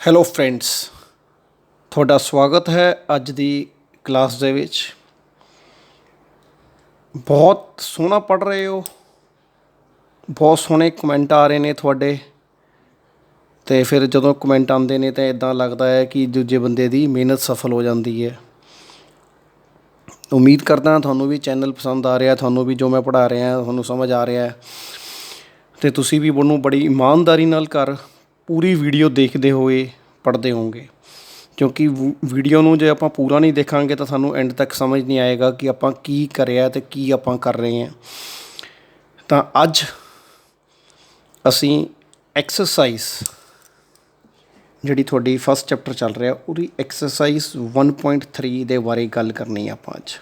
Hello friends, ਤੁਹਾਡਾ ਸਵਾਗਤ ਹੈ ਅੱਜ ਦੀ ਕਲਾਸ ਦੇ ਵਿੱਚ। ਬਹੁਤ ਸੋਹਣਾ ਪੜ੍ਹ ਰਹੇ ਹੋ, ਬਹੁਤ ਸੋਹਣੇ ਕਮੈਂਟ ਆ ਰਹੇ ਨੇ ਤੁਹਾਡੇ। ਅਤੇ ਫਿਰ ਜਦੋਂ ਕਮੈਂਟ ਆਉਂਦੇ ਨੇ ਤਾਂ ਇੱਦਾਂ ਲੱਗਦਾ ਹੈ ਕਿ ਦੂਜੇ ਬੰਦੇ ਦੀ ਮਿਹਨਤ ਸਫਲ ਹੋ ਜਾਂਦੀ ਹੈ। ਉਮੀਦ ਕਰਦਾ ਤੁਹਾਨੂੰ ਵੀ ਚੈਨਲ ਪਸੰਦ ਆ ਰਿਹਾ, ਤੁਹਾਨੂੰ ਵੀ ਜੋ ਮੈਂ ਪੜ੍ਹਾ ਰਿਹਾ ਤੁਹਾਨੂੰ ਸਮਝ ਆ ਰਿਹਾ ਅਤੇ ਤੁਸੀਂ ਵੀ ਉਹਨੂੰ ਬੜੀ ਇਮਾਨਦਾਰੀ ਨਾਲ ਪੂਰੀ ਵੀਡੀਓ ਦੇਖਦੇ ਹੋਏ ਪੜ੍ਹਦੇ ਹੋਵੋਗੇ। ਕਿਉਂਕਿ ਵੀਡੀਓ ਨੂੰ ਜੇ ਆਪਾਂ ਪੂਰਾ ਨਹੀਂ ਦੇਖਾਂਗੇ ਤਾਂ ਸਾਨੂੰ ਐਂਡ ਤੱਕ ਸਮਝ ਨਹੀਂ ਆਏਗਾ ਕਿ ਆਪਾਂ ਕੀ ਕਰਿਆ ਅਤੇ ਕੀ ਆਪਾਂ ਕਰ ਰਹੇ ਹਾਂ। ਤਾਂ ਅੱਜ ਅਸੀਂ ਐਕਸਰਸਾਈਜ਼ ਜਿਹੜੀ ਤੁਹਾਡੀ ਫਸਟ ਚੈਪਟਰ ਚੱਲ ਰਿਹਾ ਉਹਦੀ ਐਕਸਰਸਾਈਜ਼ 1.3 ਦੇ ਬਾਰੇ ਗੱਲ ਕਰਨੀ ਆਪਾਂ ਅੱਜ।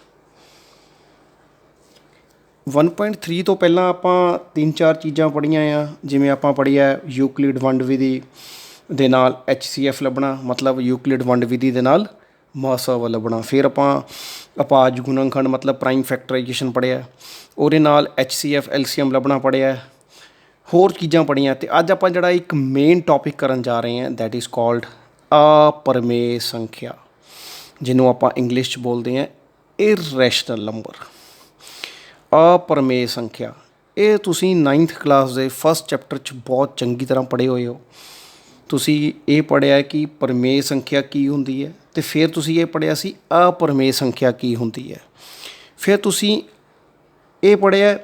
1.3 ਤੋਂ ਪਹਿਲਾਂ ਆਪਾਂ 3-4 ਚੀਜ਼ਾਂ ਪੜ੍ਹੀਆਂ ਆ, ਜਿਵੇਂ ਆਪਾਂ ਪੜ੍ਹਿਆ ਯੂਕਲਿਡ ਵੰਡ ਵਿਧੀ ਦੇ ਨਾਲ HCF ਲੱਭਣਾ, ਮਤਲਬ ਯੂਕਲਿਡ ਵੰਡ ਵਿਧੀ ਦੇ ਨਾਲ ਮਹਾਸਵ ਲੱਭਣਾ। ਫਿਰ ਆਪਾਂ ਅਪਾਜ ਗੁਣਨਖੰਡ ਮਤਲਬ ਪ੍ਰਾਈਮ ਫੈਕਟਰਾਈਜੇਸ਼ਨ ਪੜ੍ਹਿਆ, ਉਹਦੇ ਨਾਲ HCF ਐਲਸੀਐਮ ਲੱਭਣਾ ਪੜ੍ਹਿਆ, ਹੋਰ ਚੀਜ਼ਾਂ ਪੜ੍ਹੀਆਂ। ਅਤੇ ਅੱਜ ਆਪਾਂ ਜਿਹੜਾ ਇੱਕ ਮੇਨ ਟੋਪਿਕ ਕਰਨ ਜਾ ਰਹੇ ਹਾਂ ਦੈਟ ਇਜ਼ ਕਾਲਡ ਅਪਰਿਮੇਯ ਸੰਖਿਆ, ਜਿਹਨੂੰ ਆਪਾਂ ਇੰਗਲਿਸ਼ 'ਚ ਬੋਲਦੇ ਹਾਂ ਇਰਰੈਸ਼ਨਲ ਨੰਬਰ। ਅਪਰਿਮੇਯ ਸੰਖਿਆ ਇਹ ਤੁਸੀਂ 9th ਕਲਾਸ ਦੇ ਫਸਟ ਚੈਪਟਰ 'ਚ ਬਹੁਤ ਚੰਗੀ ਤਰ੍ਹਾਂ ਪੜ੍ਹੇ ਹੋਏ ਹੋ। ਤੁਸੀਂ ਇਹ ਪੜ੍ਹਿਆ ਕਿ ਪਰਿਮੇਯ ਸੰਖਿਆ ਕੀ ਹੁੰਦੀ ਹੈ, ਅਤੇ ਫਿਰ ਤੁਸੀਂ ਇਹ ਪੜ੍ਹਿਆ ਸੀ ਅਪਰਿਮੇਯ ਸੰਖਿਆ ਕੀ ਹੁੰਦੀ ਹੈ। ਫਿਰ ਤੁਸੀਂ ਇਹ ਪੜ੍ਹਿਆ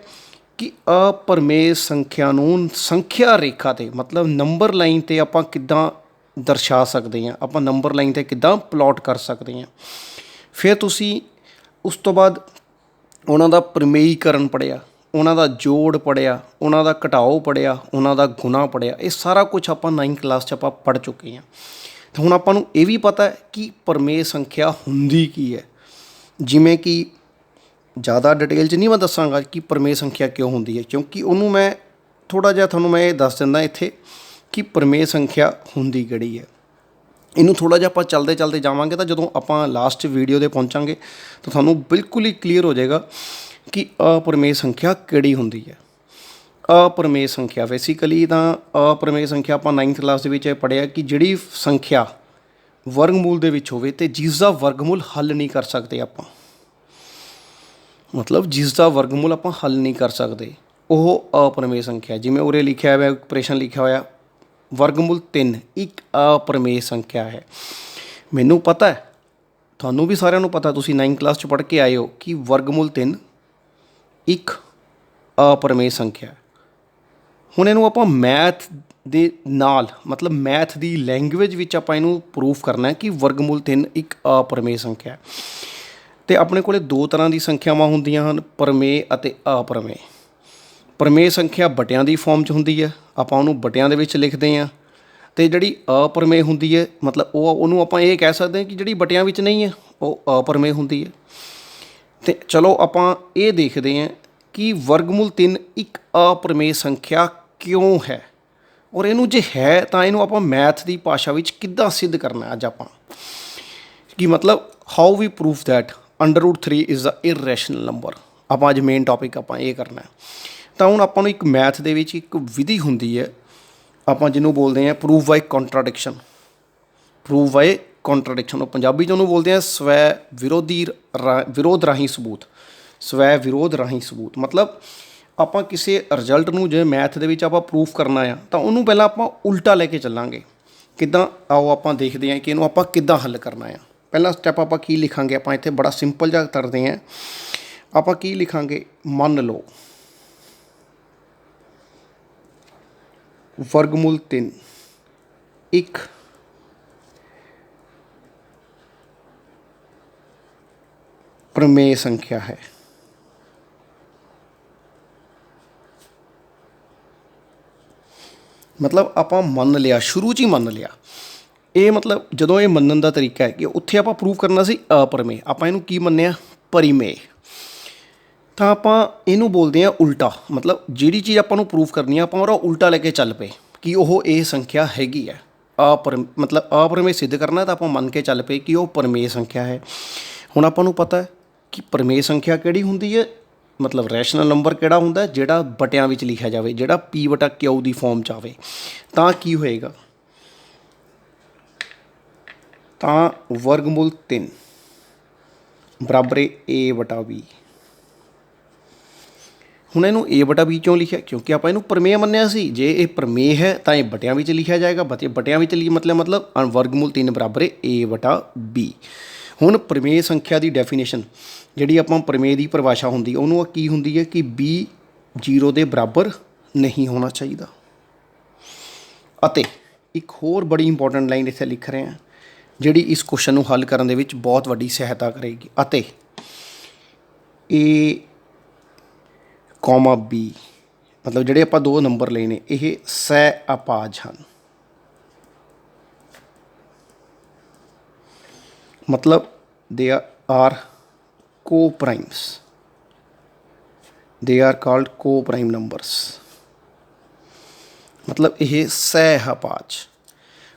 ਕਿ ਅਪਰਿਮੇਯ ਸੰਖਿਆ ਨੂੰ ਸੰਖਿਆ ਰੇਖਾ 'ਤੇ ਮਤਲਬ ਨੰਬਰ ਲਾਈਨ 'ਤੇ ਆਪਾਂ ਕਿੱਦਾਂ ਦਰਸਾ ਸਕਦੇ ਹਾਂ, ਆਪਾਂ ਨੰਬਰ ਲਾਈਨ 'ਤੇ ਕਿੱਦਾਂ ਪਲਾਟ ਕਰ ਸਕਦੇ ਹਾਂ। ਫਿਰ ਤੁਸੀਂ ਉਸ ਤੋਂ ਬਾਅਦ ਉਹਨਾਂ ਦਾ ਪਰਿਮੇਯੀਕਰਨ ਪੜ੍ਹਿਆ, ਉਹਨਾਂ ਦਾ ਜੋੜ ਪੜ੍ਹਿਆ, ਉਹਨਾਂ ਦਾ ਘਟਾਓ ਪੜ੍ਹਿਆ, ਉਹਨਾਂ ਦਾ ਗੁਣਾ ਪੜ੍ਹਿਆ। ਇਹ ਸਾਰਾ ਕੁਛ ਆਪਾਂ 9th ਕਲਾਸ 'ਚ ਆਪਾਂ ਪੜ੍ਹ ਚੁੱਕੇ ਹਾਂ। ਅਤੇ ਹੁਣ ਆਪਾਂ ਨੂੰ ਇਹ ਵੀ ਪਤਾ ਕਿ ਪਰਿਮੇਯ ਸੰਖਿਆ ਹੁੰਦੀ ਕੀ ਹੈ। ਜਿਵੇਂ ਕਿ ਜ਼ਿਆਦਾ ਡਿਟੇਲ 'ਚ ਨਹੀਂ ਮੈਂ ਦੱਸਾਂਗਾ ਕਿ ਪਰਿਮੇਯ ਸੰਖਿਆ ਕਿਉਂ ਹੁੰਦੀ ਹੈ, ਕਿਉਂਕਿ ਉਹਨੂੰ ਮੈਂ ਥੋੜ੍ਹਾ ਜਿਹਾ ਤੁਹਾਨੂੰ ਮੈਂ ਇਹ ਦੱਸ ਦਿੰਦਾ ਇੱਥੇ ਕਿ ਪਰਿਮੇਯ ਸੰਖਿਆ ਹੁੰਦੀ ਕਿਹੜੀ ਹੈ। ਇਹਨੂੰ ਥੋੜ੍ਹਾ ਜਿਹਾ ਆਪਾਂ ਚਲਦੇ ਚਲਦੇ ਜਾਵਾਂਗੇ ਤਾਂ ਜਦੋਂ ਆਪਾਂ ਲਾਸਟ ਵੀਡੀਓ 'ਤੇ ਪਹੁੰਚਾਂਗੇ ਤਾਂ ਤੁਹਾਨੂੰ ਬਿਲਕੁਲ ਹੀ ਕਲੀਅਰ ਹੋ ਜਾਏਗਾ ਕਿ ਅਪਰਿਮੇਯ ਸੰਖਿਆ ਕਿਹੜੀ ਹੁੰਦੀ ਹੈ। ਅਪਰਿਮੇਯ ਸੰਖਿਆ ਬੇਸਿਕਲੀ ਤਾਂ ਅਪਰਿਮੇਯ ਸੰਖਿਆ ਆਪਾਂ 9th ਕਲਾਸ ਦੇ ਵਿੱਚ ਇਹ ਪੜ੍ਹਿਆ ਕਿ ਜਿਹੜੀ ਸੰਖਿਆ ਵਰਗਮੂਲ ਦੇ ਵਿੱਚ ਹੋਵੇ ਅਤੇ ਜਿਸ ਦਾ ਵਰਗਮੂਲ ਹੱਲ ਨਹੀਂ ਕਰ ਸਕਦੇ ਆਪਾਂ, ਮਤਲਬ ਜਿਸ ਦਾ ਵਰਗਮੂਲ ਆਪਾਂ ਹੱਲ ਨਹੀਂ ਕਰ ਸਕਦੇ, ਉਹ ਅਪਰਿਮੇਯ ਸੰਖਿਆ। ਜਿਵੇਂ ਉਰੇ ਲਿਖਿਆ ਹੋਇਆ ਐਕਸਪ੍ਰੈਸ਼ਨ ਲਿਖਿਆ ਹੋਇਆ ਵਰਗਮੂਲ 3 ਇੱਕ ਅਪਰਿਮੇਯ ਸੰਖਿਆ ਹੈ। ਮੈਨੂੰ ਪਤਾ ਹੈ, ਤੁਹਾਨੂੰ ਵੀ ਸਾਰਿਆਂ ਨੂੰ ਪਤਾ, ਤੁਸੀਂ 9th ਕਲਾਸ 'ਚ ਪੜ੍ਹ ਕੇ ਆਏ ਹੋ ਕਿ ਵਰਗਮੂਲ 3 ਇੱਕ ਅਪਰਿਮੇਯ ਸੰਖਿਆ। ਹੁਣ ਇਹਨੂੰ ਆਪਾਂ ਮੈਥ ਦੇ ਨਾਲ ਮਤਲਬ ਮੈਥ ਦੀ ਲੈਂਗੁਏਜ ਵਿੱਚ ਆਪਾਂ ਇਹਨੂੰ ਪ੍ਰੂਫ ਕਰਨਾ ਕਿ ਵਰਗਮੂਲ 3 ਇੱਕ ਅਪਰਿਮੇਯ ਸੰਖਿਆ। ਅਤੇ ਆਪਣੇ ਕੋਲ ਦੋ ਤਰ੍ਹਾਂ ਦੀ ਸੰਖਿਆਵਾਂ ਹੁੰਦੀਆਂ ਹਨ, ਪਰਿਮੇਯ ਅਤੇ ਅਪਰਿਮੇਯ। ਪਰਿਮੇਯ ਸੰਖਿਆ ਬਟਿਆਂ ਦੀ ਫੋਰਮ 'ਚ ਹੁੰਦੀ ਹੈ, ਆਪਾਂ ਉਹਨੂੰ ਬਟਿਆਂ ਦੇ ਵਿੱਚ ਲਿਖਦੇ ਹਾਂ। ਅਤੇ ਜਿਹੜੀ ਅਪਰਿਮੇਯ ਹੁੰਦੀ ਹੈ ਮਤਲਬ ਉਹਨੂੰ ਆਪਾਂ ਇਹ ਕਹਿ ਸਕਦੇ ਹਾਂ ਕਿ ਜਿਹੜੀ ਬਟਿਆਂ ਵਿੱਚ ਨਹੀਂ ਹੈ ਉਹ ਅਪਰਿਮੇਯ ਹੁੰਦੀ ਹੈ। ਅਤੇ ਚਲੋ ਆਪਾਂ ਇਹ ਦੇਖਦੇ ਹਾਂ ਕਿ ਵਰਗਮੂਲ 3 ਇੱਕ ਅਪਰਿਮੇਯ ਸੰਖਿਆ ਕਿਉਂ ਹੈ, ਔਰ ਇਹਨੂੰ ਜੇ ਹੈ ਤਾਂ ਇਹਨੂੰ ਆਪਾਂ ਮੈਥ ਦੀ ਭਾਸ਼ਾ ਵਿੱਚ ਕਿੱਦਾਂ ਸਿੱਧ ਕਰਨਾ। ਅੱਜ ਆਪਾਂ ਕਿ ਮਤਲਬ how we proof that √3 is the irrational number. ਆਪਾਂ ਅੱਜ ਮੇਨ ਟੋਪਿਕ ਆਪਾਂ ਇਹ ਕਰਨਾ। ਤਾਂ ਹੁਣ ਆਪਾਂ ਨੂੰ ਇੱਕ ਮੈਥ ਦੇ ਵਿੱਚ ਇੱਕ ਵਿਧੀ ਹੁੰਦੀ ਹੈ, ਆਪਾਂ ਜਿਹਨੂੰ ਬੋਲਦੇ ਹਾਂ ਪ੍ਰੂਫ ਬਾਈ ਕੰਟਰਾਡਿਕਸ਼ਨ। ਪ੍ਰੂਫ ਬਾਈ ਕੰਟਰਾਡਿਕਸ਼ਨ ਉਹ ਪੰਜਾਬੀ 'ਚ ਉਹਨੂੰ ਬੋਲਦੇ ਹਾਂ ਸਵੈ ਵਿਰੋਧ ਰਾਹੀਂ ਸਬੂਤ। ਸਵੈ ਵਿਰੋਧ ਰਾਹੀਂ ਸਬੂਤ ਮਤਲਬ ਆਪਾਂ ਕਿਸੇ ਰਿਜ਼ਲਟ ਨੂੰ ਜੇ ਮੈਥ ਦੇ ਵਿੱਚ ਆਪਾਂ ਪ੍ਰੂਫ ਕਰਨਾ ਆ ਤਾਂ ਉਹਨੂੰ ਪਹਿਲਾਂ ਆਪਾਂ ਉਲਟਾ ਲੈ ਕੇ ਚੱਲਾਂਗੇ। ਕਿੱਦਾਂ, ਆਓ ਆਪਾਂ ਦੇਖਦੇ ਹਾਂ ਕਿ ਇਹਨੂੰ ਆਪਾਂ ਕਿੱਦਾਂ ਹੱਲ ਕਰਨਾ ਆ। ਪਹਿਲਾ ਸਟੈਪ ਆਪਾਂ ਕੀ ਲਿਖਾਂਗੇ, ਆਪਾਂ ਇੱਥੇ ਬੜਾ ਸਿੰਪਲ ਜਿਹਾ ਕਰਦੇ ਹਾਂ। ਆਪਾਂ ਕੀ ਲਿਖਾਂਗੇ, ਮੰਨ ਲਓ ਵਰਗਮੂਲ 3 ਇੱਕ ਪਰਿਮੇਯ ਸੰਖਿਆ ਹੈ। ਮਤਲਬ ਆਪਾਂ ਮੰਨ ਲਿਆ, ਸ਼ੁਰੂ 'ਚ ਹੀ ਮੰਨ ਲਿਆ। ਇਹ ਮਤਲਬ ਜਦੋਂ ਇਹ ਮੰਨਣ ਦਾ ਤਰੀਕਾ ਹੈ ਕਿ ਉੱਥੇ ਆਪਾਂ ਪ੍ਰੂਵ ਕਰਨਾ ਸੀ ਅਪਰਿਮੇਯ, ਆਪਾਂ ਇਹਨੂੰ ਕੀ ਮੰਨਿਆ, ਪਰਿਮੇਯ। ਤਾਂ ਆਪਾਂ ਇਹਨੂੰ ਬੋਲਦੇ ਹਾਂ ਉਲਟਾ। ਮਤਲਬ ਜਿਹੜੀ ਚੀਜ਼ ਆਪਾਂ ਨੂੰ ਪ੍ਰੂਫ ਕਰਨੀ ਆ ਆਪਾਂ ਉਹਦਾ ਉਲਟਾ ਲੈ ਕੇ ਚੱਲ ਪਏ ਕਿ ਉਹ ਇਹ ਸੰਖਿਆ ਹੈਗੀ ਹੈ। ਮਤਲਬ ਅਪਰਿਮੇਯ ਸਿੱਧ ਕਰਨਾ ਤਾਂ ਆਪਾਂ ਮੰਨ ਕੇ ਚੱਲ ਪਏ ਕਿ ਉਹ ਪਰਿਮੇਯ ਸੰਖਿਆ ਹੈ। ਹੁਣ ਆਪਾਂ ਨੂੰ ਪਤਾ ਹੈ ਕਿ ਪਰਿਮੇਯ ਸੰਖਿਆ ਕਿਹੜੀ ਹੁੰਦੀ ਹੈ, ਮਤਲਬ ਰੈਸ਼ਨਲ ਨੰਬਰ ਕਿਹੜਾ ਹੁੰਦਾ ਜਿਹੜਾ ਬਟਿਆਂ ਵਿੱਚ ਲਿਖਿਆ ਜਾਵੇ, ਜਿਹੜਾ P/Q ਦੀ ਫੋਰਮ 'ਚ ਆਵੇ। ਤਾਂ ਕੀ ਹੋਏਗਾ, ਤਾਂ ਵਰਗਮੂਲ 3 ਬਰਾਬਰ a/b। ਹੁਣ ਇਹਨੂੰ a/b ਕਿਉਂ ਲਿਖਿਆ? ਕਿਉਂਕਿ ਆਪਾਂ ਇਹਨੂੰ ਪ੍ਰਮੇय ਮੰਨਿਆ ਸੀ। ਜੇ ਇਹ ਪ੍ਰਮੇय ਹੈ ਤਾਂ ਇਹ ਬਟਿਆਂ ਵਿੱਚ ਲਿਖਿਆ ਜਾਏਗਾ। ਬਟਿਆਂ ਵਿੱਚ ਮਤਲਬ ਵਰਗਮੂਲ 3 ਬਰਾਬਰ a/b। ਹੁਣ ਪ੍ਰਮੇय ਸੰਖਿਆ ਦੀ ਡੈਫੀਨੇਸ਼ਨ ਜਿਹੜੀ ਆਪਾਂ ਪ੍ਰਮੇय ਦੀ ਪਰਿਭਾਸ਼ਾ ਹੁੰਦੀ ਉਹਨੂੰ ਕੀ ਹੁੰਦੀ ਹੈ ਕਿ b 0 ਦੇ ਬਰਾਬਰ ਨਹੀਂ ਹੋਣਾ ਚਾਹੀਦਾ। ਅਤੇ ਇੱਕ ਹੋਰ ਬੜੀ ਇੰਪੋਰਟੈਂਟ ਲਾਈਨ ਇੱਥੇ ਲਿਖ ਰਹੇ ਹਾਂ ਜਿਹੜੀ ਇਸ ਕੁਐਸਚਨ ਨੂੰ ਹੱਲ ਕਰਨ ਦੇ ਵਿੱਚ ਬਹੁਤ ਵੱਡੀ ਸਹਾਇਤਾ ਕਰੇਗੀ। ਅਤੇ a, b ਮਤਲਬ ਜਿਹੜੇ ਆਪਾਂ ਦੋ ਨੰਬਰ ਲਏ ਨੇ ਇਹ ਸਹਿ ਅਪਾਜ ਹਨ। ਮਤਲਬ they are co-primes, they are called co-prime numbers। ਮਤਲਬ ਇਹ ਸਹਿ ਅਪਾਜ।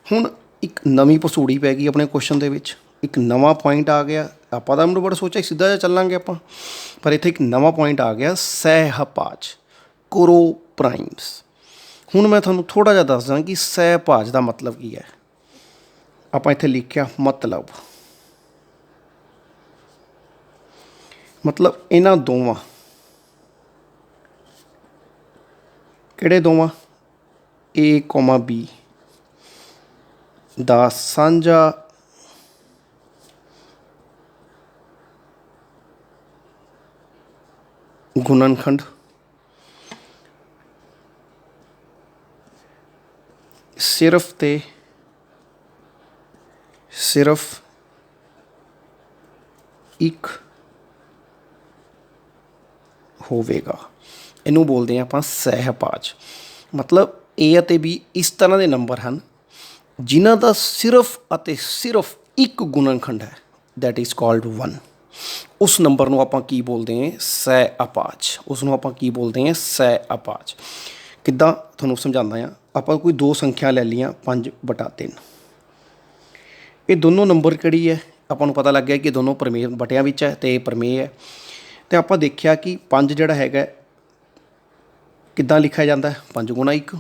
ਹੁਣ ਇੱਕ ਨਵੀਂ ਪਸੂੜੀ ਪੈ ਗਈ ਆਪਣੇ ਕੁਐਸਚਨ ਦੇ ਵਿੱਚ, ਇੱਕ ਨਵਾਂ ਪੁਆਇੰਟ ਆ ਗਿਆ। ਆਪਾਂ ਤਾਂ ਮੈਨੂੰ ਬੜਾ ਸੋਚਿਆ ਸਿੱਧਾ ਜਿਹਾ ਚੱਲਾਂਗੇ ਆਪਾਂ, ਪਰ ਇੱਥੇ ਇੱਕ ਨਵਾਂ ਪੁਆਇੰਟ ਆ ਗਿਆ ਸਹਿ ਅਪਾਜ, co-primes। ਹੁਣ ਮੈਂ ਤੁਹਾਨੂੰ ਥੋੜ੍ਹਾ ਜਿਹਾ ਦੱਸਦਾ ਕਿ ਸਹਿ ਅਪਾਜ ਦਾ ਮਤਲਬ ਕੀ ਹੈ। ਆਪਾਂ ਇੱਥੇ ਲਿਖਿਆ ਮਤਲਬ ਇਹਨਾਂ ਦੋਵਾਂ, ਕਿਹੜੇ ਦੋਵਾਂ, a, b ਦਾ ਸਾਂਝਾ ਗੁਣਨਖੰਡ ਸਿਰਫ ਤੇ ਸਿਰਫ ਇੱਕ ਹੋਵੇਗਾ। ਇਹਨੂੰ ਬੋਲਦੇ ਹਾਂ ਆਪਾਂ ਸਹਿ ਅਪਾਜ। ਮਤਲਬ a ਅਤੇ b ਇਸ ਤਰ੍ਹਾਂ ਦੇ ਨੰਬਰ ਹਨ ਜਿਨ੍ਹਾਂ ਦਾ ਸਿਰਫ ਅਤੇ ਸਿਰਫ ਇੱਕ ਗੁਣਨਖੰਡ ਹੈ, ਦੈਟ ਇਜ਼ ਕਾਲਡ 1। ਉਸ ਨੰਬਰ ਨੂੰ ਆਪਾਂ ਕੀ ਬੋਲਦੇ ਹਾਂ? ਸਹਿ ਅਪਾਜ। ਉਸ ਨੂੰ ਆਪਾਂ ਕੀ ਬੋਲਦੇ ਹਾਂ? ਸਹਿ ਅਪਾਜ। ਕਿੱਦਾਂ ਤੁਹਾਨੂੰ ਸਮਝਾਉਂਦਾ ਹਾਂ। ਆਪਾਂ ਕੋਈ ਦੋ ਸੰਖਿਆ ਲੈ ਲਈਆਂ 5/3। ਇਹ ਦੋਨੋਂ ਨੰਬਰ ਕਿਹੜੀ ਹੈ? ਆਪਾਂ ਨੂੰ ਪਤਾ ਲੱਗ ਗਿਆ ਕਿ ਦੋਨੋਂ ਪ੍ਰਮੇय ਬਟਿਆਂ ਵਿੱਚ ਹੈ ਅਤੇ ਪ੍ਰਮੇय ਹੈ। ਅਤੇ ਆਪਾਂ ਦੇਖਿਆ ਕਿ 5 ਜਿਹੜਾ ਹੈਗਾ ਕਿੱਦਾਂ ਲਿਖਿਆ ਜਾਂਦਾ? 5 ਗੁਣਾ 1।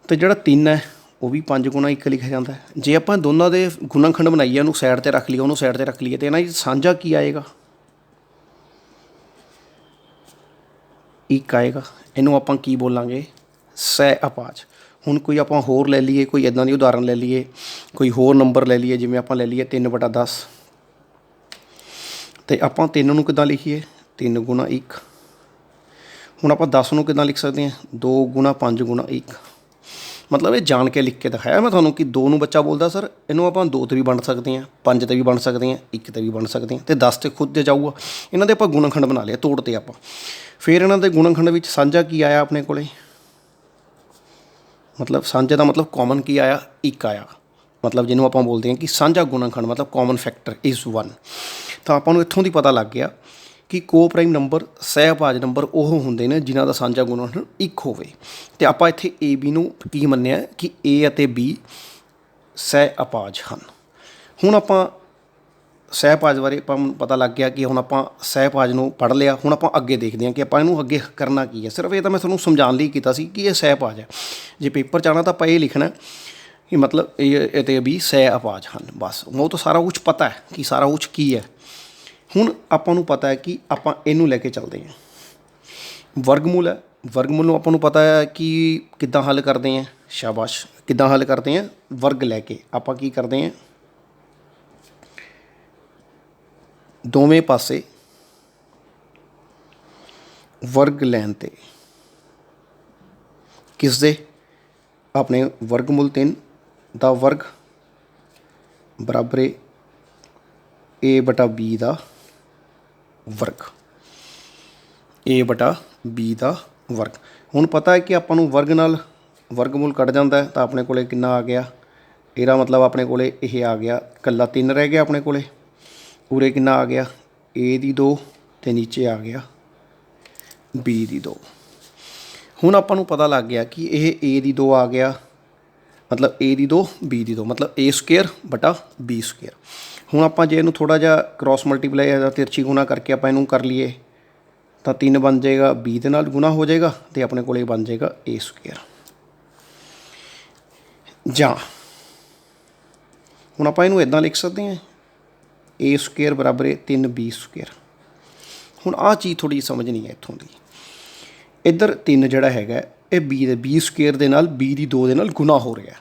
ਅਤੇ ਜਿਹੜਾ 3 ਹੈ ਉਹ ਵੀ 5 ਗੁਣਾ 1 ਲਿਖਿਆ ਜਾਂਦਾ। ਜੇ ਆਪਾਂ ਦੋਨਾਂ ਦੇ ਗੁਣਨਖੰਡ ਬਣਾਈਏ, ਉਹਨੂੰ ਸਾਈਡ 'ਤੇ ਰੱਖ ਲਈਏ, ਉਹਨੂੰ ਸਾਈਡ 'ਤੇ ਰੱਖ ਲਈਏ, ਅਤੇ ਇਹਨਾਂ 'ਚ ਸਾਂਝਾ ਕੀ ਆਏਗਾ? 1 ਆਏਗਾ। ਇਹਨੂੰ ਆਪਾਂ ਕੀ ਬੋਲਾਂਗੇ? ਸਹਿ ਅਪਾਜ। ਹੁਣ ਕੋਈ ਆਪਾਂ ਹੋਰ ਲੈ ਲਈਏ, ਕੋਈ ਇੱਦਾਂ ਦੀ ਉਦਾਹਰਨ ਲੈ ਲਈਏ, ਕੋਈ ਹੋਰ ਨੰਬਰ ਲੈ ਲਈਏ, ਜਿਵੇਂ ਆਪਾਂ ਲੈ ਲਈਏ 3/10। ਅਤੇ ਆਪਾਂ 3 ਨੂੰ ਕਿੱਦਾਂ ਲਿਖੀਏ? 3 ਗੁਣਾ 1। ਹੁਣ ਆਪਾਂ 10 ਨੂੰ ਕਿੱਦਾਂ ਲਿਖ ਸਕਦੇ ਹਾਂ? 2 ਗੁਣਾ 5 ਗੁਣਾ 1। ਮਤਲਬ ਇਹ ਜਾਣ ਕੇ ਲਿਖ ਕੇ ਦਿਖਾਇਆ ਮੈਂ ਤੁਹਾਨੂੰ ਕਿ 2 ਨੂੰ ਬੱਚਾ ਬੋਲਦਾ ਸਰ ਇਹਨੂੰ ਆਪਾਂ 2 'ਤੇ ਵੀ ਬਣ ਸਕਦੇ ਹਾਂ, 5 'ਤੇ ਵੀ ਬਣ ਸਕਦੇ ਹਾਂ, 1 'ਤੇ ਵੀ ਬਣ ਸਕਦੇ ਹਾਂ, ਅਤੇ 10 'ਤੇ ਖੁਦ 'ਤੇ ਜਾਊਗਾ। ਇਹਨਾਂ ਦੇ ਆਪਾਂ ਗੁਣਨਖੰਡ ਬਣਾ ਲਿਆ, ਤੋੜ 'ਤੇ ਆਪਾਂ। ਫਿਰ ਇਹਨਾਂ ਦੇ ਗੁਣਨਖੰਡ ਵਿੱਚ ਸਾਂਝਾ ਕੀ ਆਇਆ ਆਪਣੇ ਕੋਲ? ਮਤਲਬ ਸਾਂਝੇ ਦਾ ਮਤਲਬ ਕਾਮਨ ਕੀ ਆਇਆ? 1 ਆਇਆ। ਮਤਲਬ ਜਿਹਨੂੰ ਆਪਾਂ ਬੋਲਦੇ ਹਾਂ ਕਿ ਸਾਂਝਾ ਗੁਣਨਖੰਡ, ਮਤਲਬ ਕਾਮਨ ਫੈਕਟਰ ਇਜ਼ 1। ਤਾਂ ਆਪਾਂ ਨੂੰ ਇੱਥੋਂ ਦੀ ਪਤਾ ਲੱਗ ਗਿਆ ਕਿ ਕੋ-ਪ੍ਰਾਈਮ ਨੰਬਰ, ਸਹਿ ਅਪਾਜ ਨੰਬਰ ਉਹ ਹੁੰਦੇ ਨੇ ਜਿਨ੍ਹਾਂ ਦਾ ਸਾਂਝਾ ਗੁਣਨਖੰਡ 1 ਹੋਵੇ। ਅਤੇ ਆਪਾਂ ਇੱਥੇ a b ਨੂੰ ਕੀ ਮੰਨਿਆ ਕਿ a ਅਤੇ b ਸਹਿ ਅਪਾਜ ਹਨ। ਹੁਣ ਆਪਾਂ ਸਹਿ ਅਪਾਜ ਬਾਰੇ ਆਪਾਂ ਨੂੰ ਪਤਾ ਲੱਗ ਗਿਆ ਕਿ ਹੁਣ ਆਪਾਂ ਸਹਿ ਅਪਾਜ ਨੂੰ ਪੜ੍ਹ ਲਿਆ। ਹੁਣ ਆਪਾਂ ਅੱਗੇ ਦੇਖਦੇ ਹਾਂ ਕਿ ਆਪਾਂ ਇਹਨੂੰ ਅੱਗੇ ਕਰਨਾ ਕੀ ਹੈ। ਸਿਰਫ ਇਹ ਤਾਂ ਮੈਂ ਤੁਹਾਨੂੰ ਸਮਝਾਉਣ ਲਈ ਕੀਤਾ ਸੀ ਕਿ ਇਹ ਸਹਿ ਅਪਾਜ ਹੈ। ਜੇ ਪੇਪਰ 'ਚ ਆਉਣਾ ਤਾਂ ਆਪਾਂ ਇਹ ਲਿਖਣਾ ਕਿ ਮਤਲਬ a ਅਤੇ b ਸਹਿ ਅਪਾਜ ਹਨ। ਬਸ ਉਹ ਤਾਂ ਸਾਰਾ ਕੁਛ ਪਤਾ ਹੈ ਕਿ ਸਾਰਾ ਕੁਛ ਕੀ ਹੈ। ਹੁਣ ਆਪਾਂ ਨੂੰ ਪਤਾ ਹੈ ਕਿ ਆਪਾਂ ਇਹਨੂੰ ਲੈ ਕੇ ਚੱਲਦੇ ਹਾਂ। ਵਰਗਮੂਲ ਹੈ, ਵਰਗਮੂਲ ਨੂੰ ਆਪਾਂ ਨੂੰ ਪਤਾ ਹੈ ਕਿ ਕਿੱਦਾਂ ਹੱਲ ਕਰਦੇ ਹਾਂ। ਸ਼ਾਬਾਸ਼, ਕਿੱਦਾਂ ਹੱਲ ਕਰਦੇ ਹਾਂ? ਵਰਗ ਲੈ ਕੇ ਆਪਾਂ ਕੀ ਕਰਦੇ ਹਾਂ? ਦੋਵੇਂ ਪਾਸੇ ਵਰਗ ਲੈਣ 'ਤੇ ਕਿਸ ਦੇ? ਆਪਣੇ ਵਰਗਮੂਲ 3 ਦਾ ਵਰਗ ਬਰਾਬਰ a/b ਦਾ ਵਰਗ, a/b ਦਾ ਵਰਗ। ਹੁਣ ਪਤਾ ਹੈ ਕਿ ਆਪਾਂ ਨੂੰ ਵਰਗ ਨਾਲ ਵਰਗਮੂਲ ਕੱਢ ਜਾਂਦਾ ਤਾਂ ਆਪਣੇ ਕੋਲ ਕਿੰਨਾ ਆ ਗਿਆ? ਇਹਦਾ ਮਤਲਬ ਆਪਣੇ ਕੋਲ ਇਹ ਆ ਗਿਆ, ਇਕੱਲਾ 3 ਰਹਿ ਗਿਆ ਆਪਣੇ ਕੋਲ। ਉਰੇ ਕਿੰਨਾ ਆ ਗਿਆ? a ਦੀ 2 ਅਤੇ ਨੀਚੇ ਆ ਗਿਆ b ਦੀ 2। ਹੁਣ ਆਪਾਂ ਨੂੰ ਪਤਾ ਲੱਗ ਗਿਆ ਕਿ ਇਹ a ਦੀ 2 ਆ ਗਿਆ, ਮਤਲਬ a ਦੀ 2 b ਦੀ 2, ਮਤਲਬ a²/b²। ਹੁਣ ਆਪਾਂ ਜੇ ਇਹਨੂੰ ਥੋੜ੍ਹਾ ਜਿਹਾ ਕ੍ਰੋਸ ਮਲਟੀਪਲਾਈ ਜਾਂ ਤਿਰਛੀ ਗੁਣਾ ਕਰਕੇ ਆਪਾਂ ਇਹਨੂੰ ਕਰ ਲਈਏ ਤਾਂ 3 ਬਣ ਜਾਏਗਾ, b ਦੇ ਨਾਲ ਗੁਣਾ ਹੋ ਜਾਏਗਾ ਅਤੇ ਆਪਣੇ ਕੋਲ ਇਹ ਬਣ ਜਾਏਗਾ a²। ਜਾਂ ਹੁਣ ਆਪਾਂ ਇਹਨੂੰ ਇੱਦਾਂ ਲਿਖ ਸਕਦੇ ਹਾਂ, ਏ ਸਕੁਏਅਰ ਬਰਾਬਰ ਹੈ 3b ਸਕੁਏਅਰ। ਹੁਣ ਆਹ ਚੀਜ਼ ਥੋੜ੍ਹੀ ਸਮਝਣੀ ਹੈ ਇੱਥੋਂ ਦੀ। ਇੱਧਰ 3 ਜਿਹੜਾ ਹੈਗਾ ਇਹ ਬੀ ਸਕੁਏਅਰ ਦੇ ਨਾਲ b ਦੀ 2 ਦੇ ਨਾਲ ਗੁਣਾ ਹੋ ਰਿਹਾ।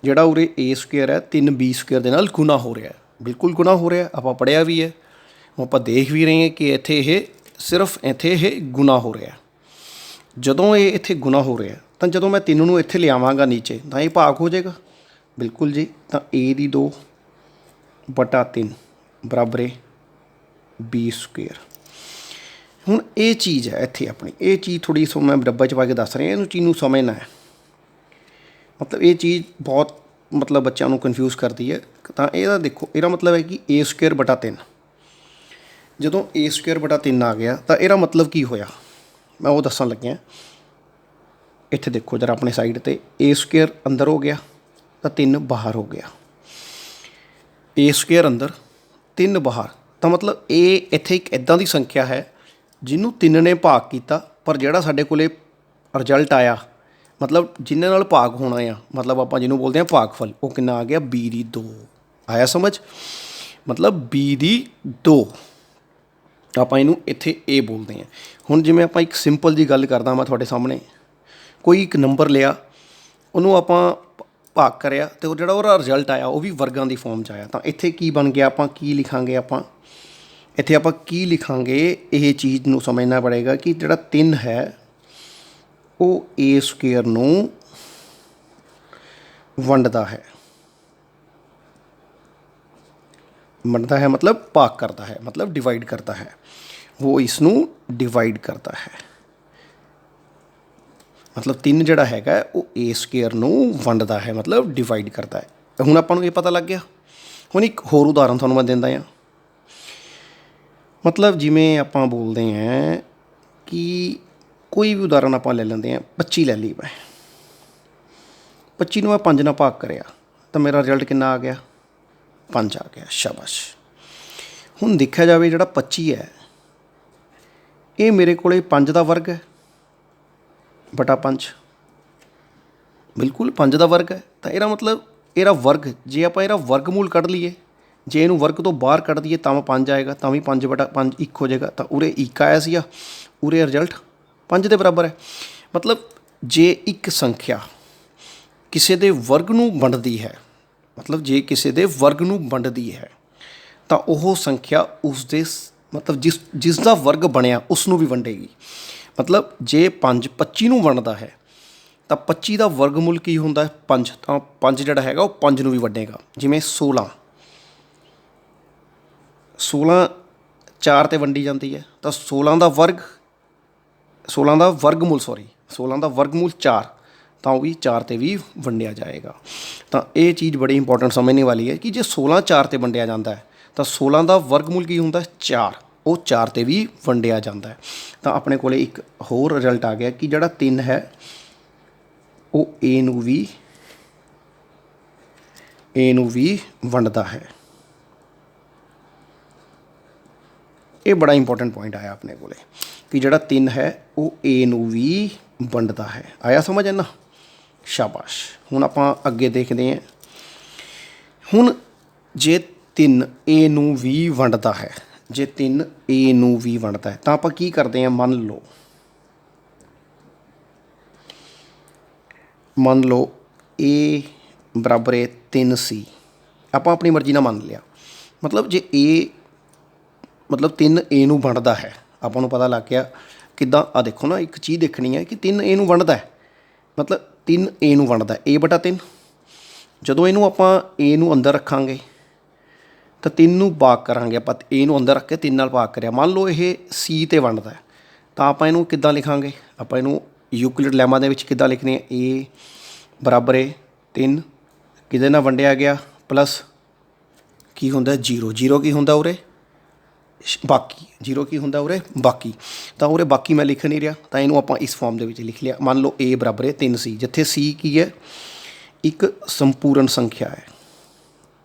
ਜਿਹੜਾ ਉਰੇ ਏ ਸਕੁਏਅਰ ਹੈ 3b ਸਕੁਏਅਰ ਦੇ ਨਾਲ ਗੁਣਾ ਹੋ ਰਿਹਾ, ਬਿਲਕੁਲ ਗੁਣਾ ਹੋ ਰਿਹਾ। ਆਪਾਂ ਪੜ੍ਹਿਆ ਵੀ ਹੈ, ਆਪਾਂ ਦੇਖ ਵੀ ਰਹੇ ਹਾਂ ਕਿ ਇੱਥੇ ਇਹ ਸਿਰਫ ਇੱਥੇ ਇਹ ਗੁਣਾ ਹੋ ਰਿਹਾ। ਜਦੋਂ ਇਹ ਇੱਥੇ ਗੁਣਾ ਹੋ ਰਿਹਾ ਤਾਂ ਜਦੋਂ ਮੈਂ 3 ਨੂੰ ਇੱਥੇ ਲਿਆਵਾਂਗਾ ਨੀਚੇ ਤਾਂ ਇਹ ਭਾਗ ਹੋ ਜਾਏਗਾ। ਬਿਲਕੁਲ ਜੀ। ਤਾਂ a ਦੀ 2 ਬਟਾ 3 ਬਰਾਬਰ ਹੈ b ਸਕੁਏਅਰ। ਹੁਣ ਇਹ ਚੀਜ਼ ਹੈ ਇੱਥੇ ਆਪਣੀ, ਇਹ ਚੀਜ਼ ਥੋੜ੍ਹੀ ਮੈਂ ਡੱਬੇ 'ਚ ਪਾ ਕੇ ਦੱਸ ਰਿਹਾ, ਇਹਨੂੰ ਚੀਜ਼ ਨੂੰ ਸਮਝਣਾ ਹੈ। ਮਤਲਬ ਇਹ ਚੀਜ਼ ਬਹੁਤ ਮਤਲਬ ਬੱਚਿਆਂ ਨੂੰ ਕਨਫਿਊਜ਼ ਕਰਦੀ ਹੈ। ਤਾਂ ਇਹਦਾ ਦੇਖੋ, ਇਹਦਾ ਮਤਲਬ ਹੈ ਕਿ ਏ ਸਕੁਏਅਰ ਬਟਾ 3, ਜਦੋਂ ਏ ਸਕੁਏਅਰ ਬਟਾ 3 ਆ ਗਿਆ ਤਾਂ ਇਹਦਾ ਮਤਲਬ ਕੀ ਹੋਇਆ, ਮੈਂ ਉਹ ਦੱਸਣ ਲੱਗਿਆ। ਇੱਥੇ ਦੇਖੋ ਜਰਾ ਆਪਣੇ ਸਾਈਡ 'ਤੇ, ਏ ਸਕੁਏਅਰ ਅੰਦਰ ਹੋ ਗਿਆ ਤਾਂ 3 ਬਾਹਰ ਹੋ ਗਿਆ। ਏ ਸਕੁਏਅਰ ਅੰਦਰ 3 ਬਾਹਰ, ਤਾਂ ਮਤਲਬ ਇਹ ਇੱਥੇ ਇੱਕ ਇੱਦਾਂ ਦੀ ਸੰਖਿਆ ਹੈ ਜਿਹਨੂੰ 3 ਨੇ ਭਾਗ ਕੀਤਾ, ਪਰ ਜਿਹੜਾ ਸਾਡੇ ਕੋਲ ਰਿਜ਼ਲਟ ਆਇਆ ਮਤਲਬ ਜਿਹਦੇ ਨਾਲ ਭਾਗ ਹੋਣਾ ਆ, ਮਤਲਬ ਆਪਾਂ ਜਿਹਨੂੰ ਬੋਲਦੇ ਹਾਂ ਭਾਗਫਲ, ਉਹ ਕਿੰਨਾ ਆ ਗਿਆ b ਦੀ 2। ਆਇਆ ਸਮਝ? ਮਤਲਬ b ਦੀ 2 ਆਪਾਂ ਇਹਨੂੰ ਇੱਥੇ a ਬੋਲਦੇ ਹਾਂ। ਹੁਣ ਜਿਵੇਂ ਆਪਾਂ ਇੱਕ ਸਿੰਪਲ ਜੀ ਗੱਲ ਕਰਦਾ ਮੈਂ ਤੁਹਾਡੇ ਸਾਹਮਣੇ, ਕੋਈ ਇੱਕ ਨੰਬਰ ਲਿਆ, ਉਹਨੂੰ ਆਪਾਂ ਭਾਗ ਕਰਿਆ ਅਤੇ ਉਹ ਜਿਹੜਾ ਉਹਦਾ ਰਿਜ਼ਲਟ ਆਇਆ ਉਹ ਵੀ ਵਰਗਾਂ ਦੀ ਫੋਰਮ 'ਚ ਆਇਆ, ਤਾਂ ਇੱਥੇ ਕੀ ਬਣ ਗਿਆ, ਆਪਾਂ ਕੀ ਲਿਖਾਂਗੇ, ਆਪਾਂ ਇੱਥੇ ਆਪਾਂ ਕੀ ਲਿਖਾਂਗੇ, ਇਹ ਚੀਜ਼ ਨੂੰ ਸਮਝਣਾ ਪੜੇਗਾ ਕਿ ਜਿਹੜਾ 3 ਹੈ ਉਹ ਏ ਸਕੁਏਅਰ ਨੂੰ ਵੰਡਦਾ ਹੈ। ਵੰਡਦਾ ਹੈ ਮਤਲਬ ਭਾਗ ਕਰਦਾ ਹੈ, ਮਤਲਬ डिवाइड करता है, वो इसनू डिवाइड करता है। मतलब 3 ਜਿਹੜਾ ਹੈਗਾ ਉਹ ਏ ਸਕੁਏਅਰ ਨੂੰ ਵੰਡਦਾ ਹੈ, ਮਤਲਬ डिवाइड करता है। ਹੁਣ ਆਪਾਂ ਨੂੰ ਇਹ ਪਤਾ ਲੱਗ ਗਿਆ। ਹੁਣ ਇੱਕ ਹੋਰ ਉਦਾਹਰਨ ਤੁਹਾਨੂੰ ਮੈਂ ਦਿੰਦਾ ਹਾਂ। ਮਤਲਬ ਜਿਵੇਂ ਆਪਾਂ ਬੋਲਦੇ ਹਾਂ ਕਿ ਕੋਈ ਵੀ ਉਦਾਹਰਨ ਆਪਾਂ ਲੈ ਲੈਂਦੇ ਹਾਂ, 25 ਲੈ ਲਈ ਮੈਂ, 25 ਨੂੰ ਮੈਂ 5 ਨਾਲ ਭਾਗ ਕਰਿਆ ਤਾਂ ਮੇਰਾ ਰਿਜ਼ਲਟ ਕਿੰਨਾ ਆ ਗਿਆ, 5 ਆ ਗਿਆ। ਸ਼ਾਬਾਸ਼। ਹੁਣ ਦੇਖਿਆ ਜਾਵੇ ਜਿਹੜਾ 25 ਹੈ ਇਹ ਮੇਰੇ ਕੋਲ 5 ਦਾ ਵਰਗ ਹੈ ਬਟਾ 5, ਬਿਲਕੁਲ 5 ਦਾ ਵਰਗ ਹੈ। ਤਾਂ ਇਹਦਾ ਮਤਲਬ ਇਹਦਾ ਵਰਗ, ਜੇ ਆਪਾਂ ਇਹਦਾ ਵਰਗਮੂਲ ਕੱਢ ਲਈਏ, ਜੇ ਇਹਨੂੰ ਵਰਗ ਤੋਂ ਬਾਹਰ ਕੱਢ ਦਈਏ ਤਾਂ 5 ਆਏਗਾ, ਤਾਂ ਵੀ 5 ਬਟਾ 5 1 ਹੋ ਜਾਏਗਾ। ਤਾਂ ਉਰੇ 1 ਆਇਆ ਸੀਗਾ, ਉਰੇ ਰਿਜ਼ਲਟ 5 ਦੇ ਬਰਾਬਰ ਹੈ। ਮਤਲਬ ਜੇ ਇੱਕ ਸੰਖਿਆ ਕਿਸੇ ਦੇ ਵਰਗ ਨੂੰ ਵੰਡਦੀ ਹੈ, ਮਤਲਬ ਜੇ ਕਿਸੇ ਦੇ ਵਰਗ ਨੂੰ ਵੰਡਦੀ ਹੈ ਤਾਂ ਉਹ ਸੰਖਿਆ ਉਸ ਦੇ ਮਤਲਬ ਜਿਸ ਦਾ ਵਰਗ ਬਣਿਆ ਉਸ ਨੂੰ ਵੀ ਵੰਡੇਗੀ। ਮਤਲਬ ਜੇ 5 25 ਨੂੰ ਵੰਡਦਾ ਹੈ ਤਾਂ 25 ਦਾ ਵਰਗਮੂਲ ਕੀ ਹੁੰਦਾ ਹੈ, 5, ਤਾਂ 5 ਜਿਹੜਾ ਹੈਗਾ ਉਹ 5 ਨੂੰ ਵੀ ਵੰਡੇਗਾ। ਜਿਵੇਂ 16 4 'ਤੇ ਵੰਡੀ ਜਾਂਦੀ ਹੈ ਤਾਂ 16 ਦਾ ਵਰਗਮੂਲ 16 ਦਾ ਵਰਗਮੂਲ 4, ਤਾਂ ਉਹ ਵੀ 4 'ਤੇ ਵੀ ਵੰਡਿਆ ਜਾਏਗਾ। ਤਾਂ ਇਹ ਚੀਜ਼ ਬੜੀ ਇੰਪੋਰਟੈਂਟ ਸਮਝਣੇ ਵਾਲੀ ਹੈ ਕਿ ਜੇ 16 4 'ਤੇ ਵੰਡਿਆ ਜਾਂਦਾ ਹੈ ਤਾਂ 16 ਦਾ ਵਰਗਮੂਲ ਕੀ ਹੁੰਦਾ, 4, ਉਹ 4 'ਤੇ ਵੀ ਵੰਡਿਆ ਜਾਂਦਾ ਹੈ। ਤਾਂ ਆਪਣੇ ਕੋਲ ਇੱਕ ਹੋਰ ਰਿਜ਼ਲਟ ਆ ਗਿਆ ਕਿ ਜਿਹੜਾ 3 ਹੈ ਉਹ ਏ ਨੂੰ ਵੀ ਵੰਡਦਾ ਹੈ। ਇਹ ਬੜਾ ਇੰਪੋਰਟੈਂਟ ਪੁਆਇੰਟ ਆਇਆ ਆਪਣੇ ਕੋਲ ਕਿ ਜਿਹੜਾ 3 ਹੈ ਉਹ ਏ ਨੂੰ ਵੀ ਵੰਡਦਾ ਹੈ। ਆਇਆ ਸਮਝ ਨਾ? ਸ਼ਾਬਾਸ਼। ਹੁਣ ਆਪਾਂ ਅੱਗੇ ਦੇਖਦੇ ਹਾਂ। ਹੁਣ ਜੇ 3 ਏ ਨੂੰ ਵੀ ਵੰਡਦਾ ਹੈ, ਜੇ 3 ਏ ਨੂੰ ਵੀ ਵੰਡਦਾ ਹੈ ਤਾਂ ਆਪਾਂ ਕੀ ਕਰਦੇ ਹਾਂ, ਮੰਨ ਲਓ ਏ ਬਰਾਬਰ ਹੈ 3C, ਆਪਾਂ ਆਪਣੀ ਮਰਜ਼ੀ ਨਾਲ ਮੰਨ ਲਿਆ। ਮਤਲਬ ਜੇ ਏ ਮਤਲਬ 3 ਏ ਨੂੰ ਵੰਡਦਾ ਹੈ, ਆਪਾਂ ਨੂੰ ਪਤਾ ਲੱਗ ਗਿਆ ਕਿੱਦਾਂ। ਆ ਦੇਖੋ ਨਾ, ਇੱਕ ਚੀਜ਼ ਦੇਖਣੀ ਹੈ ਕਿ 3 ਏ ਨੂੰ ਵੰਡਦਾ ਹੈ, ਮਤਲਬ 3 ਏ ਨੂੰ ਵੰਡਦਾ ਏ ਬਟਾ 3। ਜਦੋਂ ਇਹਨੂੰ ਆਪਾਂ ਏ ਨੂੰ ਅੰਦਰ ਰੱਖਾਂਗੇ ਤਾਂ 3 ਨੂੰ ਭਾਗ ਕਰਾਂਗੇ, ਆਪਾਂ ਏ ਨੂੰ ਅੰਦਰ ਰੱਖ ਕੇ 3 ਨਾਲ ਭਾਗ ਕਰਿਆ। ਮੰਨ ਲਓ ਇਹ ਸੀ 'ਤੇ ਵੰਡਦਾ ਹੈ ਤਾਂ ਆਪਾਂ ਇਹਨੂੰ ਕਿੱਦਾਂ ਲਿਖਾਂਗੇ, ਆਪਾਂ ਇਹਨੂੰ ਯੂਕਲਿਡ ਲੈਮਾ ਦੇ ਵਿੱਚ ਕਿੱਦਾਂ ਲਿਖਦੇ ਹਾਂ, ਏ ਬਰਾਬਰ ਹੈ 3 ਕਿਹਦੇ ਨਾਲ ਵੰਡਿਆ ਗਿਆ ਪਲੱਸ ਕੀ ਹੁੰਦਾ 0, 0 ਕੀ ਹੁੰਦਾ ਉਰੇ ਬਾਕੀ, 0 ਕੀ ਹੁੰਦਾ ਉਰੇ ਬਾਕੀ। ਤਾਂ ਉਰੇ ਬਾਕੀ ਮੈਂ ਲਿਖ ਨਹੀਂ ਰਿਹਾ ਤਾਂ ਇਹਨੂੰ ਆਪਾਂ ਇਸ ਫਾਰਮ ਦੇ ਵਿੱਚ ਲਿਖ ਲਿਆ। ਮੰਨ ਲਓ ਏ ਬਰਾਬਰ ਹੈ 3C, ਜਿੱਥੇ C ਕੀ ਹੈ, ਇੱਕ ਸੰਪੂਰਨ ਸੰਖਿਆ ਹੈ।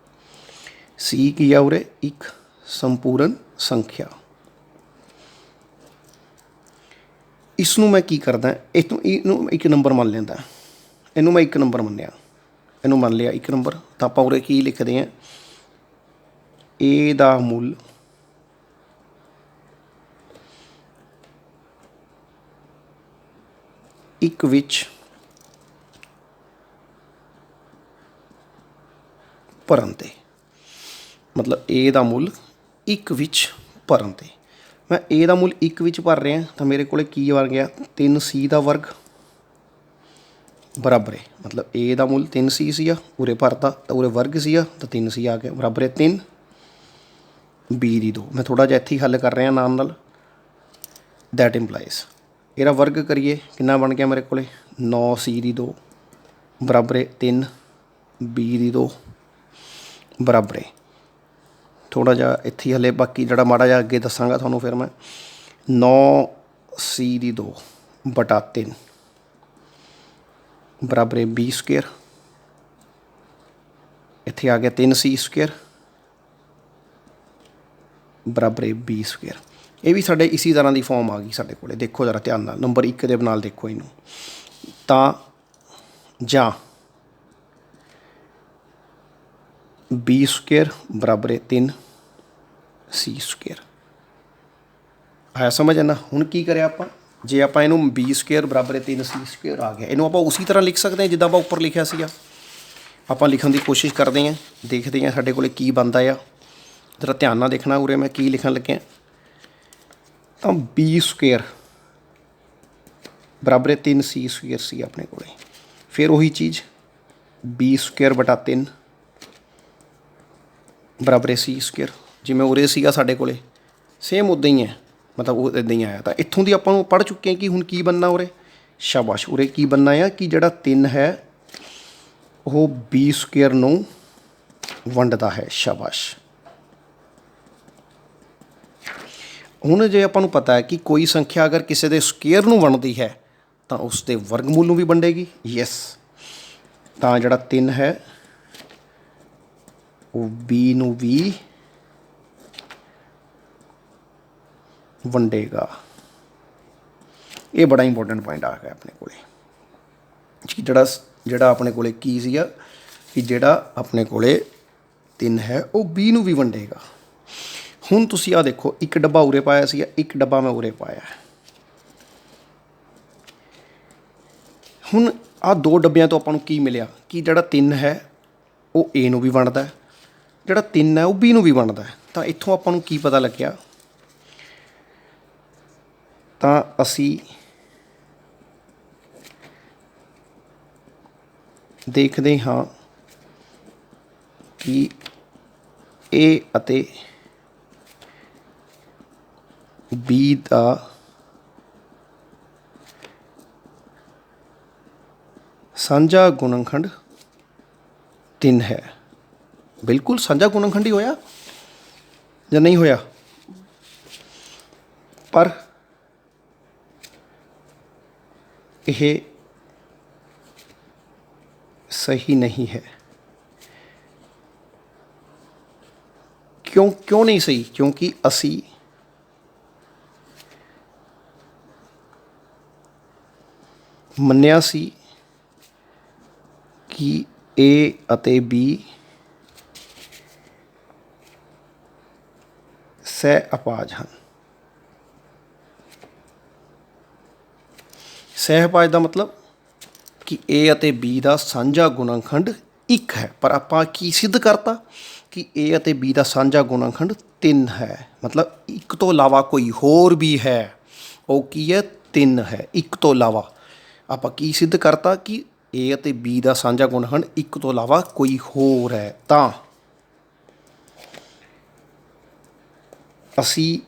C ਕੀ ਹੈ ਉਰੇ, ਇੱਕ ਸੰਪੂਰਨ ਸੰਖਿਆ। ਇਸ ਨੂੰ ਮੈਂ ਕੀ ਕਰਦਾ, ਇਹਨੂੰ ਇੱਕ ਨੰਬਰ ਮੰਨ ਲੈਂਦਾ, ਇਹਨੂੰ ਮੈਂ 1 ਨੰਬਰ ਮੰਨਿਆ। ਇਹਨੂੰ ਮੰਨ ਲਿਆ 1 ਨੰਬਰ, ਤਾਂ ਆਪਾਂ ਉਰੇ ਕੀ ਲਿਖਦੇ ਹਾਂ, a ਦਾ ਮੁੱਲ ਇੱਕ ਵਿੱਚ ਭਰਨ 'ਤੇ, ਮਤਲਬ a ਦਾ ਮੁੱਲ 1 ਵਿੱਚ ਭਰਨ 'ਤੇ। ਮੈਂ a ਦਾ ਮੁੱਲ 1 ਵਿੱਚ ਭਰ ਰਿਹਾ ਤਾਂ ਮੇਰੇ ਕੋਲ ਕੀ ਬਣ ਗਿਆ, 3c ਦਾ ਵਰਗ ਬਰਾਬਰ ਹੈ, ਮਤਲਬ a ਦਾ ਮੁੱਲ 3c ਸੀਗਾ, ਉਰੇ ਭਰਤਾ ਤਾਂ ਉਰੇ ਵਰਗ ਸੀਗਾ ਤਾਂ 3c ਆ ਗਿਆ, ਬਰਾਬਰ ਹੈ 3 b ਦੀ 2। ਮੈਂ ਥੋੜ੍ਹਾ ਜਿਹਾ ਇੱਥੇ ਹੀ ਹੱਲ ਕਰ ਰਿਹਾ ਨਾਲ। ਦੈਟ ਇੰਪਲਾਈਜ਼ ਇਹਦਾ ਵਰਗ ਕਰੀਏ ਕਿੰਨਾ ਬਣ ਗਿਆ ਮੇਰੇ ਕੋਲ, 9c ਦੀ 2 ਬਰਾਬਰ ਹੈ 3 b ਦੀ 2 ਬਰਾਬਰ ਹੈ। ਥੋੜ੍ਹਾ ਜਿਹਾ ਇੱਥੇ ਹਲੇ ਬਾਕੀ ਜਿਹੜਾ ਮਾੜਾ ਜਿਹਾ ਅੱਗੇ ਦੱਸਾਂਗਾ ਤੁਹਾਨੂੰ ਫਿਰ ਮੈਂ। 9c ਦੀ 2 ਬਟਾ 3 ਬਰਾਬਰ ਹੈ b ਸਕੁਏਅਰ, ਇੱਥੇ ਆ ਗਿਆ 3c ਸਕੁਏਅਰ ਬਰਾਬਰ ਹੈ b ਸਕੁਏਅਰ। ਇਹ ਵੀ ਸਾਡੇ ਇਸੀ ਤਰ੍ਹਾਂ ਦੀ ਫੋਰਮ ਆ ਗਈ ਸਾਡੇ ਕੋਲ, ਦੇਖੋ ਜ਼ਰਾ ਧਿਆਨ ਨਾਲ, ਨੰਬਰ 1 ਦੇ ਨਾਲ ਦੇਖੋ ਇਹਨੂੰ। ਤਾਂ ਜਾਂ b ਸਕੁਏਅਰ ਬਰਾਬਰ ਹੈ 3c ਸਕੁਏਅਰ। ਆਇਆ ਸਮਝ ਨਾ। ਹੁਣ ਕੀ ਕਰਿਆ ਆਪਾਂ, ਜੇ ਆਪਾਂ ਇਹਨੂੰ b ਸਕੁਏਅਰ ਬਰਾਬਰ ਹੈ 3c ਸਕੁਏਅਰ ਆ ਗਿਆ, ਇਹਨੂੰ ਆਪਾਂ ਉਸੀ ਤਰ੍ਹਾਂ ਲਿਖ ਸਕਦੇ ਹਾਂ ਜਿੱਦਾਂ ਆਪਾਂ ਉੱਪਰ ਲਿਖਿਆ ਸੀਗਾ। ਆਪਾਂ ਲਿਖਣ ਦੀ ਕੋਸ਼ਿਸ਼ ਕਰਦੇ ਹਾਂ, ਦੇਖਦੇ ਹਾਂ ਸਾਡੇ ਕੋਲ ਕੀ ਬਣਦਾ ਆ। ਜ਼ਰਾ ਧਿਆਨ ਨਾਲ ਦੇਖਣਾ ਉਰੇ ਮੈਂ ਕੀ ਲਿਖਣ ਲੱਗਿਆ। ਤਾਂ b ਸਕੁਏਅਰ ਬਰਾਬਰ ਹੈ 3c ਸਕੁਏਅਰ ਸੀ ਆਪਣੇ ਕੋਲ, ਫਿਰ ਉਹੀ ਚੀਜ਼ b ਸਕੁਏਅਰ ਬਟਾ 3 ਬਰਾਬਰ ਹੈ c ਸਕੁਏਅਰ। ਜਿਵੇਂ ਉਰੇ ਸੀਗਾ ਸਾਡੇ ਕੋਲ ਸੇਮ ਉੱਦਾਂ ਹੀ ਹੈ, ਮਤਲਬ ਉਹ ਇੱਦਾਂ ਹੀ ਆਇਆ। ਤਾਂ ਇੱਥੋਂ ਦੀ ਆਪਾਂ ਨੂੰ ਪੜ੍ਹ ਚੁੱਕੇ ਹਾਂ ਕਿ ਹੁਣ ਕੀ ਬਣਨਾ ਉਰੇ, ਸ਼ਾਬਾਸ਼। ਉਰੇ ਕੀ ਬਣਨਾ ਆ ਕਿ ਜਿਹੜਾ 3 ਹੈ ਉਹ b ਸਕੁਏਅਰ ਨੂੰ ਵੰਡਦਾ ਹੈ, ਸ਼ਾਬਾਸ਼। ਹੁਣ ਜੇ ਆਪਾਂ ਨੂੰ ਪਤਾ ਹੈ ਕਿ ਕੋਈ ਸੰਖਿਆ ਅਗਰ ਕਿਸੇ ਦੇ ਸਕੁਏਅਰ ਨੂੰ ਵੰਡਦੀ ਹੈ ਤਾਂ ਉਸ ਦੇ ਵਰਗਮੂਲ ਨੂੰ ਵੀ ਵੰਡੇਗੀ, ਯੈਸ। ਤਾਂ ਜਿਹੜਾ 3 ਹੈ ਉਹ b ਨੂੰ ਵੀ ਵੰਡੇਗਾ। ਇਹ ਬੜਾ ਇੰਪੋਰਟੈਂਟ ਪੁਆਇੰਟ ਆ ਗਿਆ ਆਪਣੇ ਕੋਲ, ਜਿਹੜਾ ਆਪਣੇ ਕੋਲ ਕੀ ਸੀਗਾ ਕਿ ਜਿਹੜਾ ਆਪਣੇ ਕੋਲ 3 ਹੈ ਉਹ b ਨੂੰ ਵੀ ਵੰਡੇਗਾ। ਹੁਣ ਤੁਸੀਂ ਆਹ ਦੇਖੋ, ਇੱਕ ਡੱਬਾ ਉਰੇ ਪਾਇਆ ਸੀਗਾ, ਇੱਕ ਡੱਬਾ ਮੈਂ ਉਰੇ ਪਾਇਆ। ਹੁਣ ਆਹ 2 ਡੱਬਿਆਂ ਤੋਂ ਆਪਾਂ ਨੂੰ ਕੀ ਮਿਲਿਆ ਕਿ ਜਿਹੜਾ 3 ਹੈ ਉਹ a ਨੂੰ ਵੀ ਵੰਡਦਾ, ਜਿਹੜਾ 3 ਹੈ ਉਹ b ਨੂੰ ਵੀ ਵੰਡਦਾ। ਤਾਂ ਇੱਥੋਂ ਆਪਾਂ ਨੂੰ ਕੀ ਪਤਾ ਲੱਗਿਆ, ਤਾਂ ਅਸੀਂ ਦੇਖਦੇ ਹਾਂ ਕਿ a ਅਤੇ b ਦਾ ਸਾਂਝਾ ਗੁਣਨਖੰਡ 3 ਹੈ। ਬਿਲਕੁਲ ਸਾਂਝਾ ਗੁਣਨਖੰਡ ਹੀ ਹੋਇਆ ਜਾਂ ਨਹੀਂ ਹੋਇਆ, ਪਰ ਇਹ ਸਹੀ ਨਹੀਂ ਹੈ। ਕਿਉਂ ਨਹੀਂ ਸਹੀ? ਕਿਉਂਕਿ ਅਸੀਂ ਮੰਨਿਆ ਸੀ ਕਿ a ਅਤੇ b ਸਹਿ ਅਪਾਜ ਹਨ। ਸਹਿ ਅਪਾਜ ਦਾ ਮਤਲਬ ਕਿ a ਅਤੇ b ਦਾ ਸਾਂਝਾ ਗੁਣਨਖੰਡ 1 ਹੈ, ਪਰ ਆਪਾਂ ਕੀ ਸਿੱਧ ਕਰਤਾ ਕਿ a ਅਤੇ b ਦਾ ਸਾਂਝਾ ਗੁਣਨਖੰਡ 3 ਹੈ, ਮਤਲਬ 1 ਤੋਂ ਇਲਾਵਾ ਕੋਈ ਹੋਰ ਵੀ ਹੈ। ਉਹ ਕੀ ਹੈ? 3 ਹੈ। 1 ਤੋਂ ਇਲਾਵਾ ਆਪਾਂ ਕੀ ਸਿੱਧ ਕਰਤਾ ਕਿ a ਅਤੇ b ਦਾ ਸਾਂਝਾ ਗੁਣਨਖੰਡ 1 ਤੋਂ ਇਲਾਵਾ ਕੋਈ ਹੋਰ ਹੈ। ਤਾਂ ਅਸੀਂ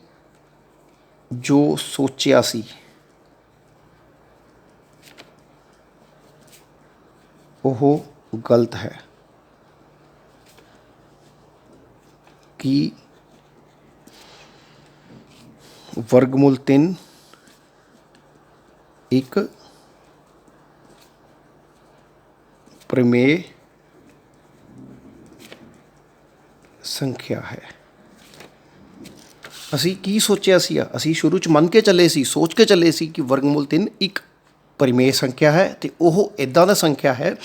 ਜੋ ਸੋਚਿਆ ਸੀ ਉਹ ਗਲਤ ਹੈ ਕਿ ਵਰਗਮੂਲ 3 ਇੱਕ ਪ੍ਰਮੇय ਸੰਖਿਆ ਹੈ। ਅਸੀਂ ਕੀ ਸੋਚਿਆ ਸੀ? ਅਸੀਂ ਸ਼ੁਰੂ 'ਚ ਮੰਨ ਕੇ ਚੱਲੇ ਸੀ, ਸੋਚ ਕੇ ਚੱਲੇ ਸੀ ਕਿ ਵਰਗਮੂਲ 3 ਇੱਕ ਪਰਿਮੇय ਸੰਖਿਆ ਹੈ ਅਤੇ ਉਹ ਇੱਦਾਂ ਦਾ ਸੰਖਿਆ ਹੈ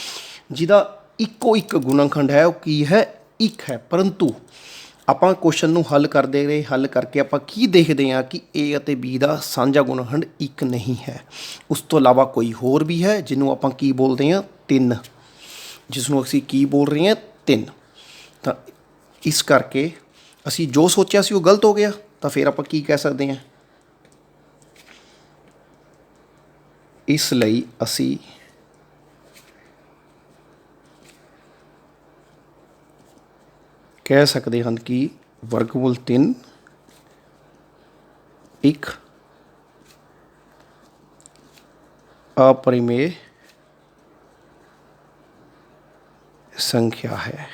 ਜਿਹਦਾ ਇੱਕੋ ਇੱਕ ਗੁਣਨਖੰਡ ਹੈ, ਉਹ ਕੀ ਹੈ, ਇੱਕ ਹੈ। ਪਰੰਤੂ ਆਪਾਂ ਕੁਐਸਚਨ ਨੂੰ ਹੱਲ ਕਰਦੇ ਰਹੇ, ਹੱਲ ਕਰਕੇ ਆਪਾਂ ਕੀ ਦੇਖਦੇ ਹਾਂ ਕਿ A ਅਤੇ B ਦਾ ਸਾਂਝਾ ਗੁਣਨਖੰਡ ਇੱਕ ਨਹੀਂ ਹੈ। ਉਸ ਤੋਂ ਇਲਾਵਾ ਕੋਈ ਹੋਰ ਵੀ ਹੈ ਜਿਹਨੂੰ ਆਪਾਂ ਕੀ ਬੋਲਦੇ ਹਾਂ, 3, ਜਿਸ ਨੂੰ ਅਸੀਂ ਕੀ ਬੋਲ ਰਹੇ ਹਾਂ, 3। ਤਾਂ ਇਸ ਕਰਕੇ ਅਸੀਂ ਜੋ ਸੋਚਿਆ ਸੀ ਉਹ ਗਲਤ ਹੋ ਗਿਆ, ਤਾਂ ਫਿਰ ਆਪਾਂ ਕੀ ਕਹਿ ਸਕਦੇ ਹਾਂ, ਇਸ ਲਈ ਅਸੀਂ ਕਹਿ ਸਕਦੇ ਹਨ ਕਿ ਵਰਗਮੂਲ 3 ਇੱਕ अपरिमेय संख्या है।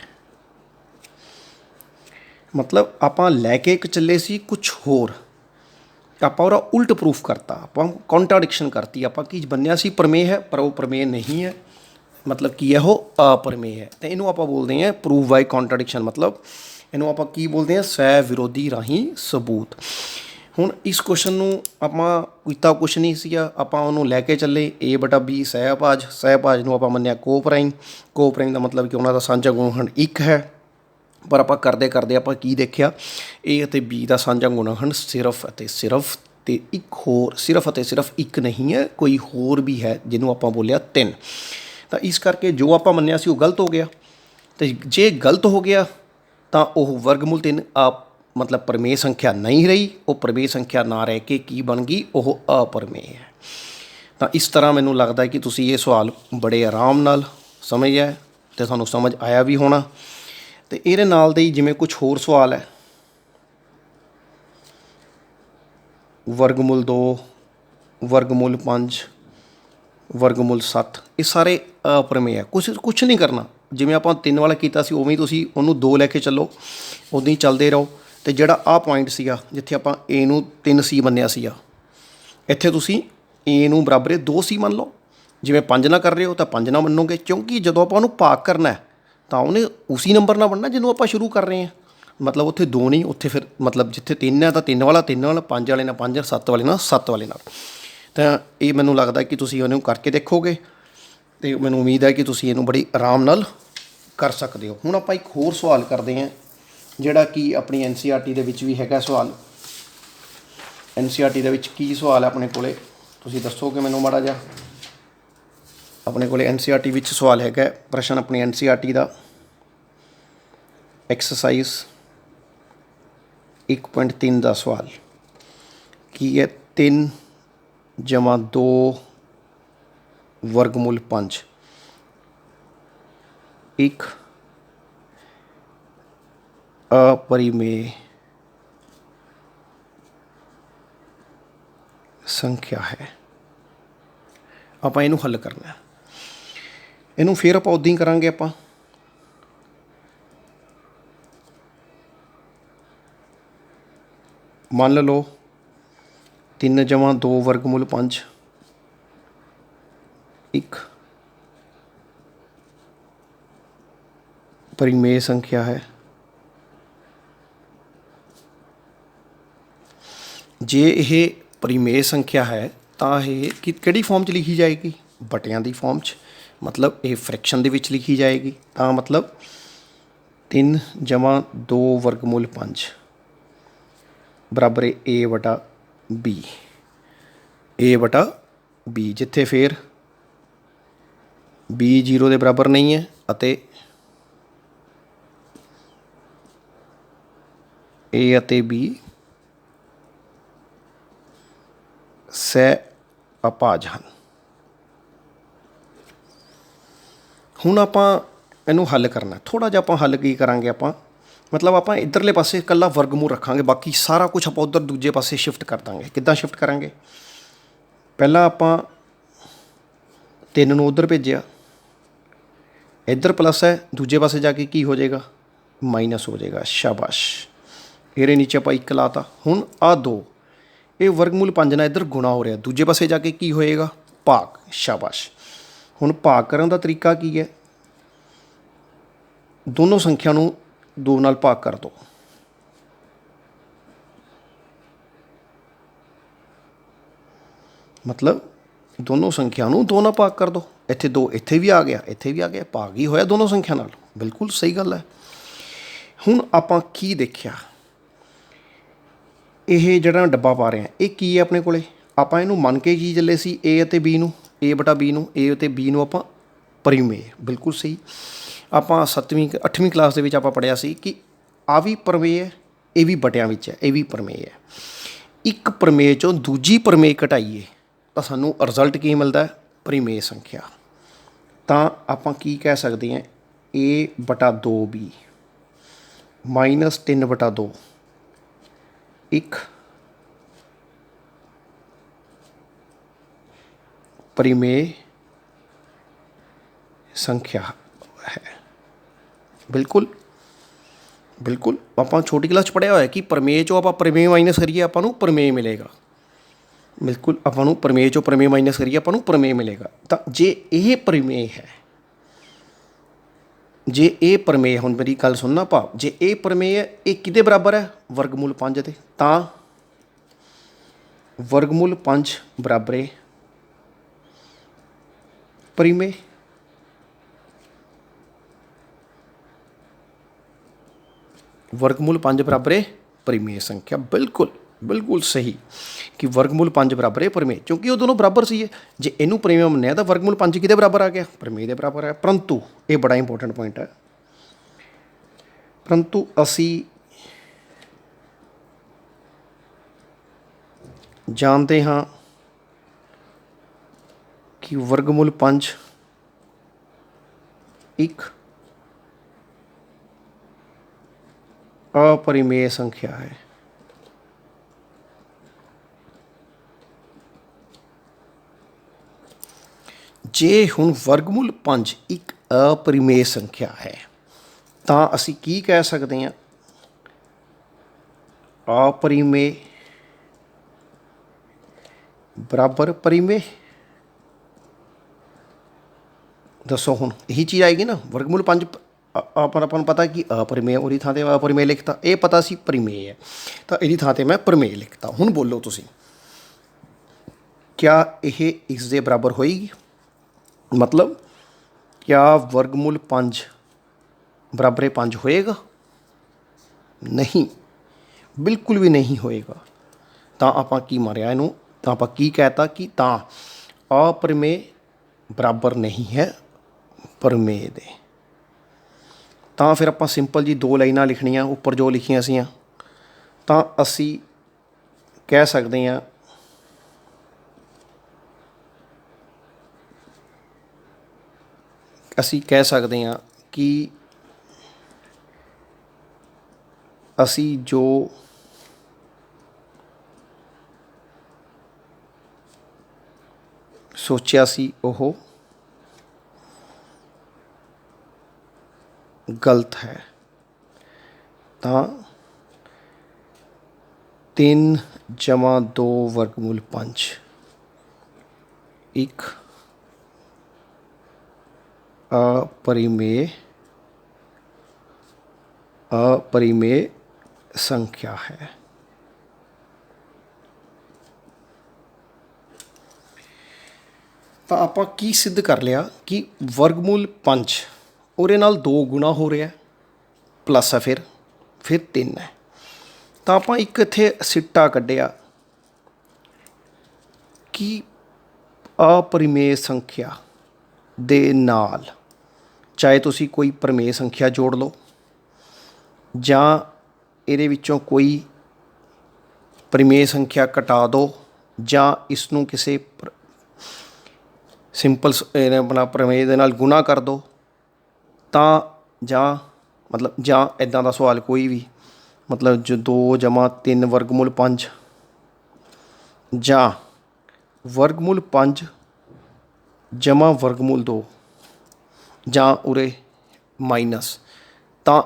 मतलब ਆਪਾਂ ਲੈ ਕੇ ਇੱਕ ਚੱਲੇ ਸੀ ਕੁਛ ਹੋਰ, ਆਪਾਂ ਉਹਦਾ ਉਲਟ ਪ੍ਰੂਫ ਕਰਤਾ, ਆਪਾਂ ਕੌਂਟਰਾਡਿਕਸ਼ਨ ਕਰਤੀ। ਆਪਾਂ ਕੀ ਬੰਨਿਆ ਸੀ, ਪ੍ਰਮੇय ਹੈ, ਪਰ ਉਹ ਪ੍ਰਮੇय ਨਹੀਂ ਹੈ। ਮਤਲਬ ਕੀ ਹੈ, ਉਹ ਅਪਰਮੇय ਹੈ। ਅਤੇ ਇਹਨੂੰ ਆਪਾਂ ਬੋਲਦੇ ਹਾਂ ਪ੍ਰੂਫ ਬਾਈ ਕੌਂਟਰਾਡਿਕਸ਼ਨ। ਮਤਲਬ ਇਹਨੂੰ ਆਪਾਂ ਕੀ ਬੋਲਦੇ ਹਾਂ, ਸਵੈ ਵਿਰੋਧੀ ਰਾਹੀਂ ਸਬੂਤ। ਹੁਣ ਇਸ ਕੁਐਸਚਨ ਨੂੰ ਆਪਾਂ ਕੀਤਾ ਕੁਛ ਨਹੀਂ ਸੀਗਾ, ਆਪਾਂ ਉਹਨੂੰ ਲੈ ਕੇ ਚੱਲੇ A/B ਸਹਿਭਾਜ। ਸਹਿਭਾਜ ਨੂੰ ਆਪਾਂ ਮੰਨਿਆ ਕੋਪ੍ਰਾਈਮ। ਕੋਪ੍ਰਾਈਮ ਦਾ ਮਤਲਬ ਕਿ ਉਹਨਾਂ ਦਾ ਸਾਂਝਾ ਗੁਣਨਖੰਡ ਇੱਕ ਹੈ। ਪਰ ਆਪਾਂ ਕਰਦੇ ਕਰਦੇ ਆਪਾਂ ਕੀ ਦੇਖਿਆ, A ਅਤੇ B ਦਾ ਸਾਂਝਾ ਗੁਣਨਖੰਡ ਸਿਰਫ ਅਤੇ ਸਿਰਫ ਅਤੇ ਇੱਕ ਹੋਰ, ਸਿਰਫ ਅਤੇ ਸਿਰਫ ਇੱਕ ਨਹੀਂ ਹੈ, ਕੋਈ ਹੋਰ ਵੀ ਹੈ ਜਿਹਨੂੰ ਆਪਾਂ ਬੋਲਿਆ 3। ਤਾਂ ਇਸ ਕਰਕੇ ਜੋ ਆਪਾਂ ਮੰਨਿਆ ਸੀ ਉਹ ਗਲਤ ਹੋ ਗਿਆ। ਅਤੇ ਜੇ ਗਲਤ ਹੋ ਗਿਆ ਤਾਂ ਉਹ ਵਰਗਮੂਲ 3 ਮਤਲਬ ਪ੍ਰਮੇय ਸੰਖਿਆ ਨਹੀਂ ਰਹੀ, ਉਹ ਪ੍ਰਮੇय ਸੰਖਿਆ ਨਾ ਰਹਿ ਕੇ ਕੀ ਬਣ ਗਈ, ਉਹ ਅਪਰਮੇय ਹੈ। ਤਾਂ ਇਸ ਤਰ੍ਹਾਂ ਮੈਨੂੰ ਲੱਗਦਾ ਕਿ ਤੁਸੀਂ ਇਹ ਸਵਾਲ ਬੜੇ ਆਰਾਮ ਨਾਲ ਸਮਝਿਆ ਅਤੇ ਤੁਹਾਨੂੰ ਸਮਝ ਆਇਆ ਵੀ ਹੋਣਾ। ਅਤੇ ਇਹਦੇ ਨਾਲ ਦੇ ਹੀ ਜਿਵੇਂ ਕੁਛ ਹੋਰ ਸਵਾਲ ਹੈ, ਵਰਗਮੂਲ 2, ਵਰਗਮੂਲ 5, ਵਰਗਮੂਲ 7, ਇਹ ਸਾਰੇ ਅਪਰਮੇय ਹੈ। ਕੁਛ ਨਹੀਂ ਕਰਨਾ, ਜਿਵੇਂ ਆਪਾਂ 3 ਵਾਲਾ ਕੀਤਾ ਸੀ ਉਵੇਂ ਹੀ ਤੁਸੀਂ ਉਹਨੂੰ 2 ਲੈ ਕੇ ਚੱਲੋ, ਉੱਦਾਂ ਹੀ ਚੱਲਦੇ ਰਹੋ। ਅਤੇ ਜਿਹੜਾ ਆਹ ਪੁਆਇੰਟ ਸੀਗਾ ਜਿੱਥੇ ਆਪਾਂ A ਨੂੰ 3C ਮੰਨਿਆ ਸੀਗਾ, ਇੱਥੇ ਤੁਸੀਂ A ਨੂੰ ਬਰਾਬਰ 2C ਮੰਨ ਲਓ। ਜਿਵੇਂ 5 ਨਾਲ ਕਰ ਰਹੇ ਹੋ ਤਾਂ 5 ਨਾਲ ਮੰਨੋਗੇ, ਕਿਉਂਕਿ ਜਦੋਂ ਆਪਾਂ ਉਹਨੂੰ ਭਾਗ ਕਰਨਾ ਤਾਂ ਉਹਨੇ ਉਸੀ ਨੰਬਰ ਨਾਲ ਬਣਨਾ ਜਿਹਨੂੰ ਆਪਾਂ ਸ਼ੁਰੂ ਕਰ ਰਹੇ ਹਾਂ। ਮਤਲਬ ਉੱਥੇ 2 ਨਹੀਂ, ਉੱਥੇ ਫਿਰ ਮਤਲਬ ਜਿੱਥੇ 3 ਹੈ ਤਾਂ 3 ਵਾਲਾ 3 ਨਾਲ, 5 ਵਾਲੇ ਨਾਲ 5, 7 ਵਾਲੇ ਨਾਲ 7 ਵਾਲੇ ਨਾਲ। ਤਾਂ ਇਹ ਮੈਨੂੰ ਲੱਗਦਾ ਕਿ ਤੁਸੀਂ ਉਹਨੂੰ ਕਰਕੇ ਦੇਖੋਗੇ ਅਤੇ ਮੈਨੂੰ ਉਮੀਦ ਹੈ ਕਿ ਤੁਸੀਂ ਇਹਨੂੰ ਬੜੀ ਆਰਾਮ ਨਾਲ ਕਰ ਸਕਦੇ ਹੋ। ਹੁਣ ਆਪਾਂ ਇੱਕ ਹੋਰ ਸਵਾਲ ਕਰਦੇ ਹਾਂ, ਜਿਹੜਾ ਕਿ ਆਪਣੀ NCERT ਦੇ ਵਿੱਚ ਵੀ ਹੈਗਾ ਸਵਾਲ। NCERT ਦੇ ਵਿੱਚ ਕੀ ਸਵਾਲ ਹੈ ਆਪਣੇ ਕੋਲ, ਤੁਸੀਂ ਦੱਸੋਗੇ ਮੈਨੂੰ ਮਾੜਾ ਜਿਹਾ। ਆਪਣੇ ਕੋਲ NCERT ਵਿੱਚ ਸਵਾਲ ਹੈਗਾ, ਪ੍ਰਸ਼ਨ ਆਪਣੀ NCERT ਦਾ ਐਕਸਰਸਾਈਜ਼ 1.3 ਦਾ ਸਵਾਲ ਕੀ ਹੈ, 3 ਜਮ੍ਹਾਂ 2 ਵਰਗਮੂਲ 5 ਇੱਕ अपरिमेय संख्या है। ਆਪਾਂ ਇਹਨੂੰ ਹੱਲ ਕਰਨਾ, ਇਹਨੂੰ ਫਿਰ ਆਪਾਂ ਉੱਦਾਂ ਹੀ ਕਰਾਂਗੇ। ਆਪਾਂ ਮੰਨ ਲਓ 3 ਜਮ੍ਹਾਂ 2 ਵਰਗਮੂਲ 5 ਇੱਕ परिमेय संख्या है। ਜੇ ਇਹ ਪਰਿਮੇय ਸੰਖਿਆ ਹੈ ਤਾਂ ਇਹ ਕਿਹੜੀ ਫਾਰਮ 'ਚ ਲਿਖੀ ਜਾਏਗੀ, ਬਟਿਆਂ ਦੀ ਫਾਰਮ 'ਚ। ਮਤਲਬ ਇਹ ਫ੍ਰੈਕਸ਼ਨ ਦੇ ਵਿੱਚ ਲਿਖੀ ਜਾਏਗੀ। ਤਾਂ ਮਤਲਬ 3 ਜਮ੍ਹਾਂ 2 ਵਰਗਮੂਲ 5 ਬਰਾਬਰ A/B, A/B, ਜਿੱਥੇ ਫਿਰ B 0 ਦੇ ਬਰਾਬਰ ਨਹੀਂ ਹੈ ਅਤੇ A ਅਤੇ B ਸਹਿ-ਅਭਾਜ ਹਨ। ਹੁਣ ਆਪਾਂ ਇਹਨੂੰ ਹੱਲ ਕਰਨਾ। ਥੋੜ੍ਹਾ ਜਿਹਾ ਆਪਾਂ ਹੱਲ ਕੀ ਕਰਾਂਗੇ, ਆਪਾਂ ਮਤਲਬ ਆਪਾਂ ਇੱਧਰਲੇ ਪਾਸੇ ਇਕੱਲਾ ਵਰਗਮੂਲ ਰੱਖਾਂਗੇ, ਬਾਕੀ ਸਾਰਾ ਕੁਛ ਆਪਾਂ ਉੱਧਰ ਦੂਜੇ ਪਾਸੇ ਸ਼ਿਫਟ ਕਰ ਦਾਂਗੇ। ਕਿੱਦਾਂ ਸ਼ਿਫਟ ਕਰਾਂਗੇ, ਪਹਿਲਾਂ ਆਪਾਂ 3 ਨੂੰ ਉੱਧਰ ਭੇਜਿਆ, ਇੱਧਰ ਪਲੱਸ ਹੈ, ਦੂਜੇ ਪਾਸੇ ਜਾ ਕੇ ਕੀ ਹੋ ਜਾਏਗਾ, ਮਾਈਨਸ ਹੋ ਜਾਏਗਾ। ਸ਼ਾਬਾਸ਼, ਇਹਦੇ ਨੀਚੇ ਆਪਾਂ 1 ਲਾਤਾ। ਹੁਣ ਆਹ 2, ਇਹ ਵਰਗਮੂਲ 5 ਨਾਲ ਇੱਧਰ ਗੁਣਾ ਹੋ ਰਿਹਾ, ਦੂਜੇ ਪਾਸੇ ਜਾ ਕੇ ਕੀ ਹੋਏਗਾ, ਭਾਗ। ਸ਼ਾਬਾਸ਼। ਹੁਣ ਭਾਗ ਕਰਨ ਦਾ ਤਰੀਕਾ ਕੀ ਹੈ, ਦੋਨੋਂ ਸੰਖਿਆ ਨੂੰ 2 ਨਾਲ ਭਾਗ ਕਰ ਦਿਓ। ਮਤਲਬ ਦੋਨੋਂ ਸੰਖਿਆ ਨੂੰ 2 ਨਾਲ ਭਾਗ ਕਰ ਦਿਓ। ਇੱਥੇ 2 ਇੱਥੇ ਵੀ ਆ ਗਿਆ, ਇੱਥੇ ਵੀ ਆ ਗਿਆ, ਭਾਗ ਹੀ ਹੋਇਆ ਦੋਨੋਂ ਸੰਖਿਆ ਨਾਲ। ਬਿਲਕੁਲ ਸਹੀ ਗੱਲ ਹੈ। ਹੁਣ ਆਪਾਂ ਕੀ ਦੇਖਿਆ, ਇਹ ਜਿਹੜਾ ਡੱਬਾ ਪਾ ਰਹੇ ਹਾਂ ਇਹ ਕੀ ਹੈ ਆਪਣੇ ਕੋਲੇ, ਆਪਾਂ ਇਹਨੂੰ ਮੰਨ ਕੇ ਕੀ ਚੱਲੇ ਸੀ A ਅਤੇ B ਨੂੰ, A ਬਟਾ B ਨੂੰ, A ਅਤੇ B ਨੂੰ ਆਪਾਂ ਪਰਿਮੇਯ। ਬਿਲਕੁਲ ਸਹੀ। ਆਪਾਂ 7ਵੀਂ 8ਵੀਂ ਕਲਾਸ ਦੇ ਵਿੱਚ ਆਪਾਂ ਪੜ੍ਹਿਆ ਸੀ ਕਿ ਆ ਵੀ ਪਰਿਮੇਯ ਹੈ, ਇਹ ਵੀ ਬਟਿਆਂ ਵਿੱਚ ਹੈ, ਇਹ ਵੀ ਪਰਿਮੇਯ ਹੈ। ਇੱਕ ਪਰਿਮੇਯ 'ਚੋਂ ਦੂਜੀ ਪਰਿਮੇਯ ਘਟਾਈਏ ਤਾਂ ਸਾਨੂੰ ਰਿਜ਼ਲਟ ਕੀ ਮਿਲਦਾ ਹੈ, ਪਰਿਮੇਯ ਸੰਖਿਆ। ਤਾਂ ਆਪਾਂ ਕੀ ਕਹਿ ਸਕਦੇ ਹਾਂ, A ਬਟਾ 2B ਮਾਈਨਸ 3 ਬਟਾ 2 ਇੱਕ ਪਰਿਮੇਯ ਸੰਖਿਆ ਹੈ। ਬਿਲਕੁਲ ਬਿਲकुल ਆਪਾਂ ਛੋਟੀ ਕਲਾਸ 'ਚ ਪੜ੍ਹਿਆ ਹੋਇਆ ਕਿ ਪਰਿਮੇਯ 'ਚੋਂ ਆਪਾਂ ਪਰਿਮੇਯ ਮਾਈਨਸ ਕਰੀਏ ਆਪਾਂ ਨੂੰ ਪਰਿਮੇਯ ਮਿਲੇਗਾ। ਬਿਲਕੁਲ ਆਪਾਂ ਨੂੰ ਪਰਿਮੇਯ 'ਚੋਂ ਪਰਿਮੇਯ ਮਾਈਨਸ ਕਰੀਏ ਆਪਾਂ ਨੂੰ ਪਰਿਮੇਯ ਮਿਲੇਗਾ। ਤਾਂ ਜੇ ਇਹ ਪਰਿਮੇਯ ਹੈ, ਜੇ ਇਹ ਪਰਿਮੇਯ, ਹੁਣ ਮੇਰੀ ਗੱਲ ਸੁਣਨਾ ਭਾਵ, ਜੇ ਇਹ ਪਰਿਮੇਯ ਹੈ ਇਹ ਕਿਹਦੇ ਬਰਾਬਰ ਹੈ, ਵਰਗਮੂਲ 5 ਦੇ। ਤਾਂ ਵਰਗਮੂਲ 5 ਬਰਾਬਰ ਹੈ ਪਰਿਮੇਯ। वर्गमूल 5 बराबर है परिमेय संख्या। बिल्कुल बिल्कुल सही कि वर्गमूल 5 बराबर है परिमेय, क्योंकि वो दोनों बराबर सी है। जे इनू परिमेय मन्निया तो वर्गमूल 5 किहदे बराबर आ गया, परिमेय के बराबर है। परंतु ये बड़ा इंपॉर्टेंट पॉइंट है, परंतु असी जानते हाँ कि वर्गमूल 5 एक अपरिमेय संख्या है। जे हुण वर्गमूल 5 एक अपरिमेय संख्या है तो असी की कह सकते हैं, अपरिमेय बराबर परिमेय। दसो हुण यही चीज़ आएगी ना, वर्गमूल 5 अपन पता कि अपरिमेय, उहदी थां ते अपरिमेय लिखता, ये पता सी परिमेय है तो इहदी थां ते मैं परिमेय लिखता। हुण बोलो तुसीं, क्या यह इस दे बराबर होएगी? मतलब क्या वर्गमूल 5 बराबर 5 होएगा? नहीं, बिल्कुल भी नहीं होएगा। तो आपां की मारिया इहनूं, तो आपां की कहता कि तां अपरिमेय बराबर नहीं है परिमेय दे। तो फिर आप सिंपल जी 2 लाइनां लिखनियां उपर जो लिखियां सी, तो असी कह सकते हैं कि असी जो सोचा सी ओह गलत है। तो 3 जमा 2 वर्गमूल 5 एक अपरिमेय संख्या है। तो आप की सिद्ध कर लिया कि वर्गमूल 5 ਉਹਦੇ ਨਾਲ 2 ਗੁਣਾ ਹੋ ਰਿਹਾ प्लस है, फिर 3 है। तो आप एक इत्थे सिट्टा कढ़िया कि अपरिमेय संख्या दे नाल चाहे तुसी कोई परिमेय संख्या जोड़ लो जां इहदे विच्चों कोई परिमेय संख्या घटा दो जां इसनूं किसी सिंपल अपना परिमेय दे नाल गुणा कर दो। तो जां मतलब जां इदां दा सवाल कोई भी, मतलब जो 2 जमा 3 वर्गमूल 5 जां वर्गमूल 5 जमा वर्गमूल 2 जां उरे माइनस, तो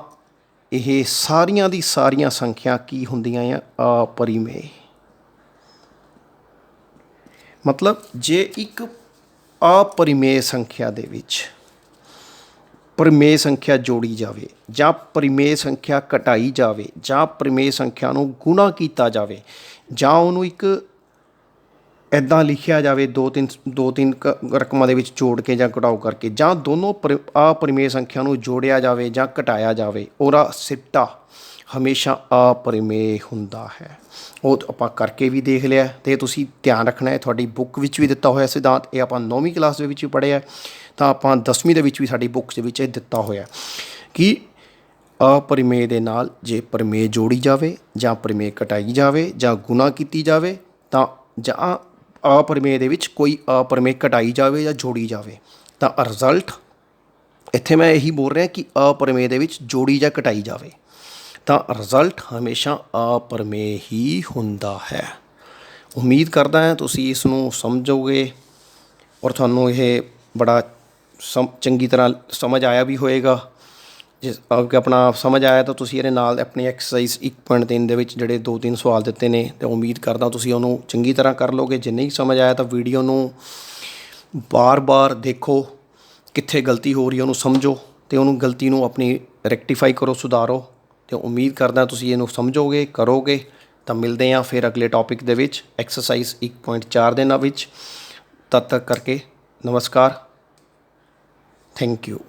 यह सारियां दी सारियां संख्या की हुंदियां आ अपरिमेय। मतलब जे एक अपरिमेय संख्या दे विच परिमेय संख्या जोड़ी जाए जां परिमेय संख्या घटाई जाए जां परिमेय संख्या नूं गुणा किया जाए जां उहनूं एक ਇੱਦਾਂ ਲਿਖਿਆ ਜਾਵੇ ਦੋ ਤਿੰਨ ਰਕਮਾਂ ਦੇ ਵਿੱਚ ਜੋੜ ਕੇ ਜਾਂ ਘਟਾਓ ਕਰਕੇ, ਜਾਂ ਦੋਨੋਂ ਅਪਰਿਮੇਯ ਸੰਖਿਆ ਨੂੰ ਜੋੜਿਆ ਜਾਵੇ ਜਾਂ ਘਟਾਇਆ ਜਾਵੇ, ਉਹਦਾ ਸਿੱਟਾ ਹਮੇਸ਼ਾ ਅਪਰਿਮੇਯ ਹੁੰਦਾ ਹੈ। ਉਹ ਆਪਾਂ ਕਰਕੇ ਵੀ ਦੇਖ ਲਿਆ, ਅਤੇ ਤੁਸੀਂ ਧਿਆਨ ਰੱਖਣਾ ਹੈ ਤੁਹਾਡੀ ਬੁੱਕ ਵਿੱਚ ਵੀ ਦਿੱਤਾ ਹੋਇਆ ਸਿਧਾਂਤ। ਇਹ ਆਪਾਂ 9ਵੀਂ ਕਲਾਸ ਦੇ ਵਿੱਚ ਵੀ ਪੜ੍ਹਿਆ, ਤਾਂ ਆਪਾਂ 10ਵੀਂ ਦੇ ਵਿੱਚ ਵੀ ਸਾਡੀ ਬੁੱਕਸ ਦੇ ਵਿੱਚ ਇਹ ਦਿੱਤਾ ਹੋਇਆ ਕਿ ਅਪਰਿਮੇਯ ਦੇ ਨਾਲ ਜੇ ਪਰਿਮੇਯ ਜੋੜੀ ਜਾਵੇ ਜਾਂ ਪਰਿਮੇਯ ਘਟਾਈ ਜਾਵੇ ਜਾਂ ਗੁਣਾ ਕੀਤੀ ਜਾਵੇ, ਤਾਂ ਜਾਂ ਅਪਰਿਮੇਯ ਦੇ ਵਿੱਚ ਕੋਈ ਅਪਰਿਮੇਯ ਘਟਾਈ ਜਾਵੇ ਜਾਂ ਜੋੜੀ ਜਾਵੇ, ਤਾਂ ਰਿਜ਼ਲਟ ਇੱਥੇ ਮੈਂ ਇਹੀ ਬੋਲ ਰਿਹਾ ਕਿ ਅਪਰਿਮੇਯ ਦੇ ਵਿੱਚ ਜੋੜੀ ਜਾਂ ਘਟਾਈ ਜਾਵੇ, ਤਾਂ ਰਿਜ਼ਲਟ ਹਮੇਸ਼ਾ ਅਪਰਿਮੇਯ ਹੀ ਹੁੰਦਾ ਹੈ। ਉਮੀਦ ਕਰਦਾ ਹਾਂ ਤੁਸੀਂ ਇਸ ਨੂੰ ਸਮਝੋਗੇ ਔਰ ਤੁਹਾਨੂੰ ਇਹ ਬੜਾ ਚੰਗੀ ਤਰ੍ਹਾਂ ਸਮਝ ਆਇਆ ਵੀ ਹੋਏਗਾ। ਜੇ ਆਪਣਾ ਸਮਝ ਆਇਆ ਤਾਂ ਤੁਸੀਂ ਇਹਦੇ ਨਾਲ ਆਪਣੀ ਐਕਸਰਸਾਈਜ਼ 1.3 ਦੇ ਵਿੱਚ ਜਿਹੜੇ 2-3 ਸਵਾਲ ਦਿੱਤੇ ਨੇ, ਅਤੇ ਉਮੀਦ ਕਰਦਾ ਤੁਸੀਂ ਉਹਨੂੰ ਚੰਗੀ ਤਰ੍ਹਾਂ ਕਰ ਲਓਗੇ। ਜੇ ਨਹੀਂ ਸਮਝ ਆਇਆ ਤਾਂ ਵੀਡੀਓ ਨੂੰ ਬਾਰ-ਬਾਰ ਦੇਖੋ, ਕਿੱਥੇ ਗਲਤੀ ਹੋ ਰਹੀ ਹੈ ਉਹਨੂੰ ਸਮਝੋ, ਅਤੇ ਉਹਨੂੰ ਗਲਤੀ ਨੂੰ ਆਪਣੀ ਰੈਕਟੀਫਾਈ ਕਰੋ, ਸੁਧਾਰੋ। ਅਤੇ ਉਮੀਦ ਕਰਦਾ ਤੁਸੀਂ ਇਹਨੂੰ ਸਮਝੋਗੇ, ਕਰੋਗੇ। ਤਾਂ ਮਿਲਦੇ ਹਾਂ ਫਿਰ ਅਗਲੇ ਟੌਪਿਕ ਦੇ ਵਿੱਚ ਐਕਸਰਸਾਈਜ਼ 1.4 ਦੇ ਨਾਲ ਵਿੱਚ। ਤਦ ਤੱਕ ਕਰਕੇ ਨਮਸਕਾਰ, ਥੈਂਕ ਯੂ।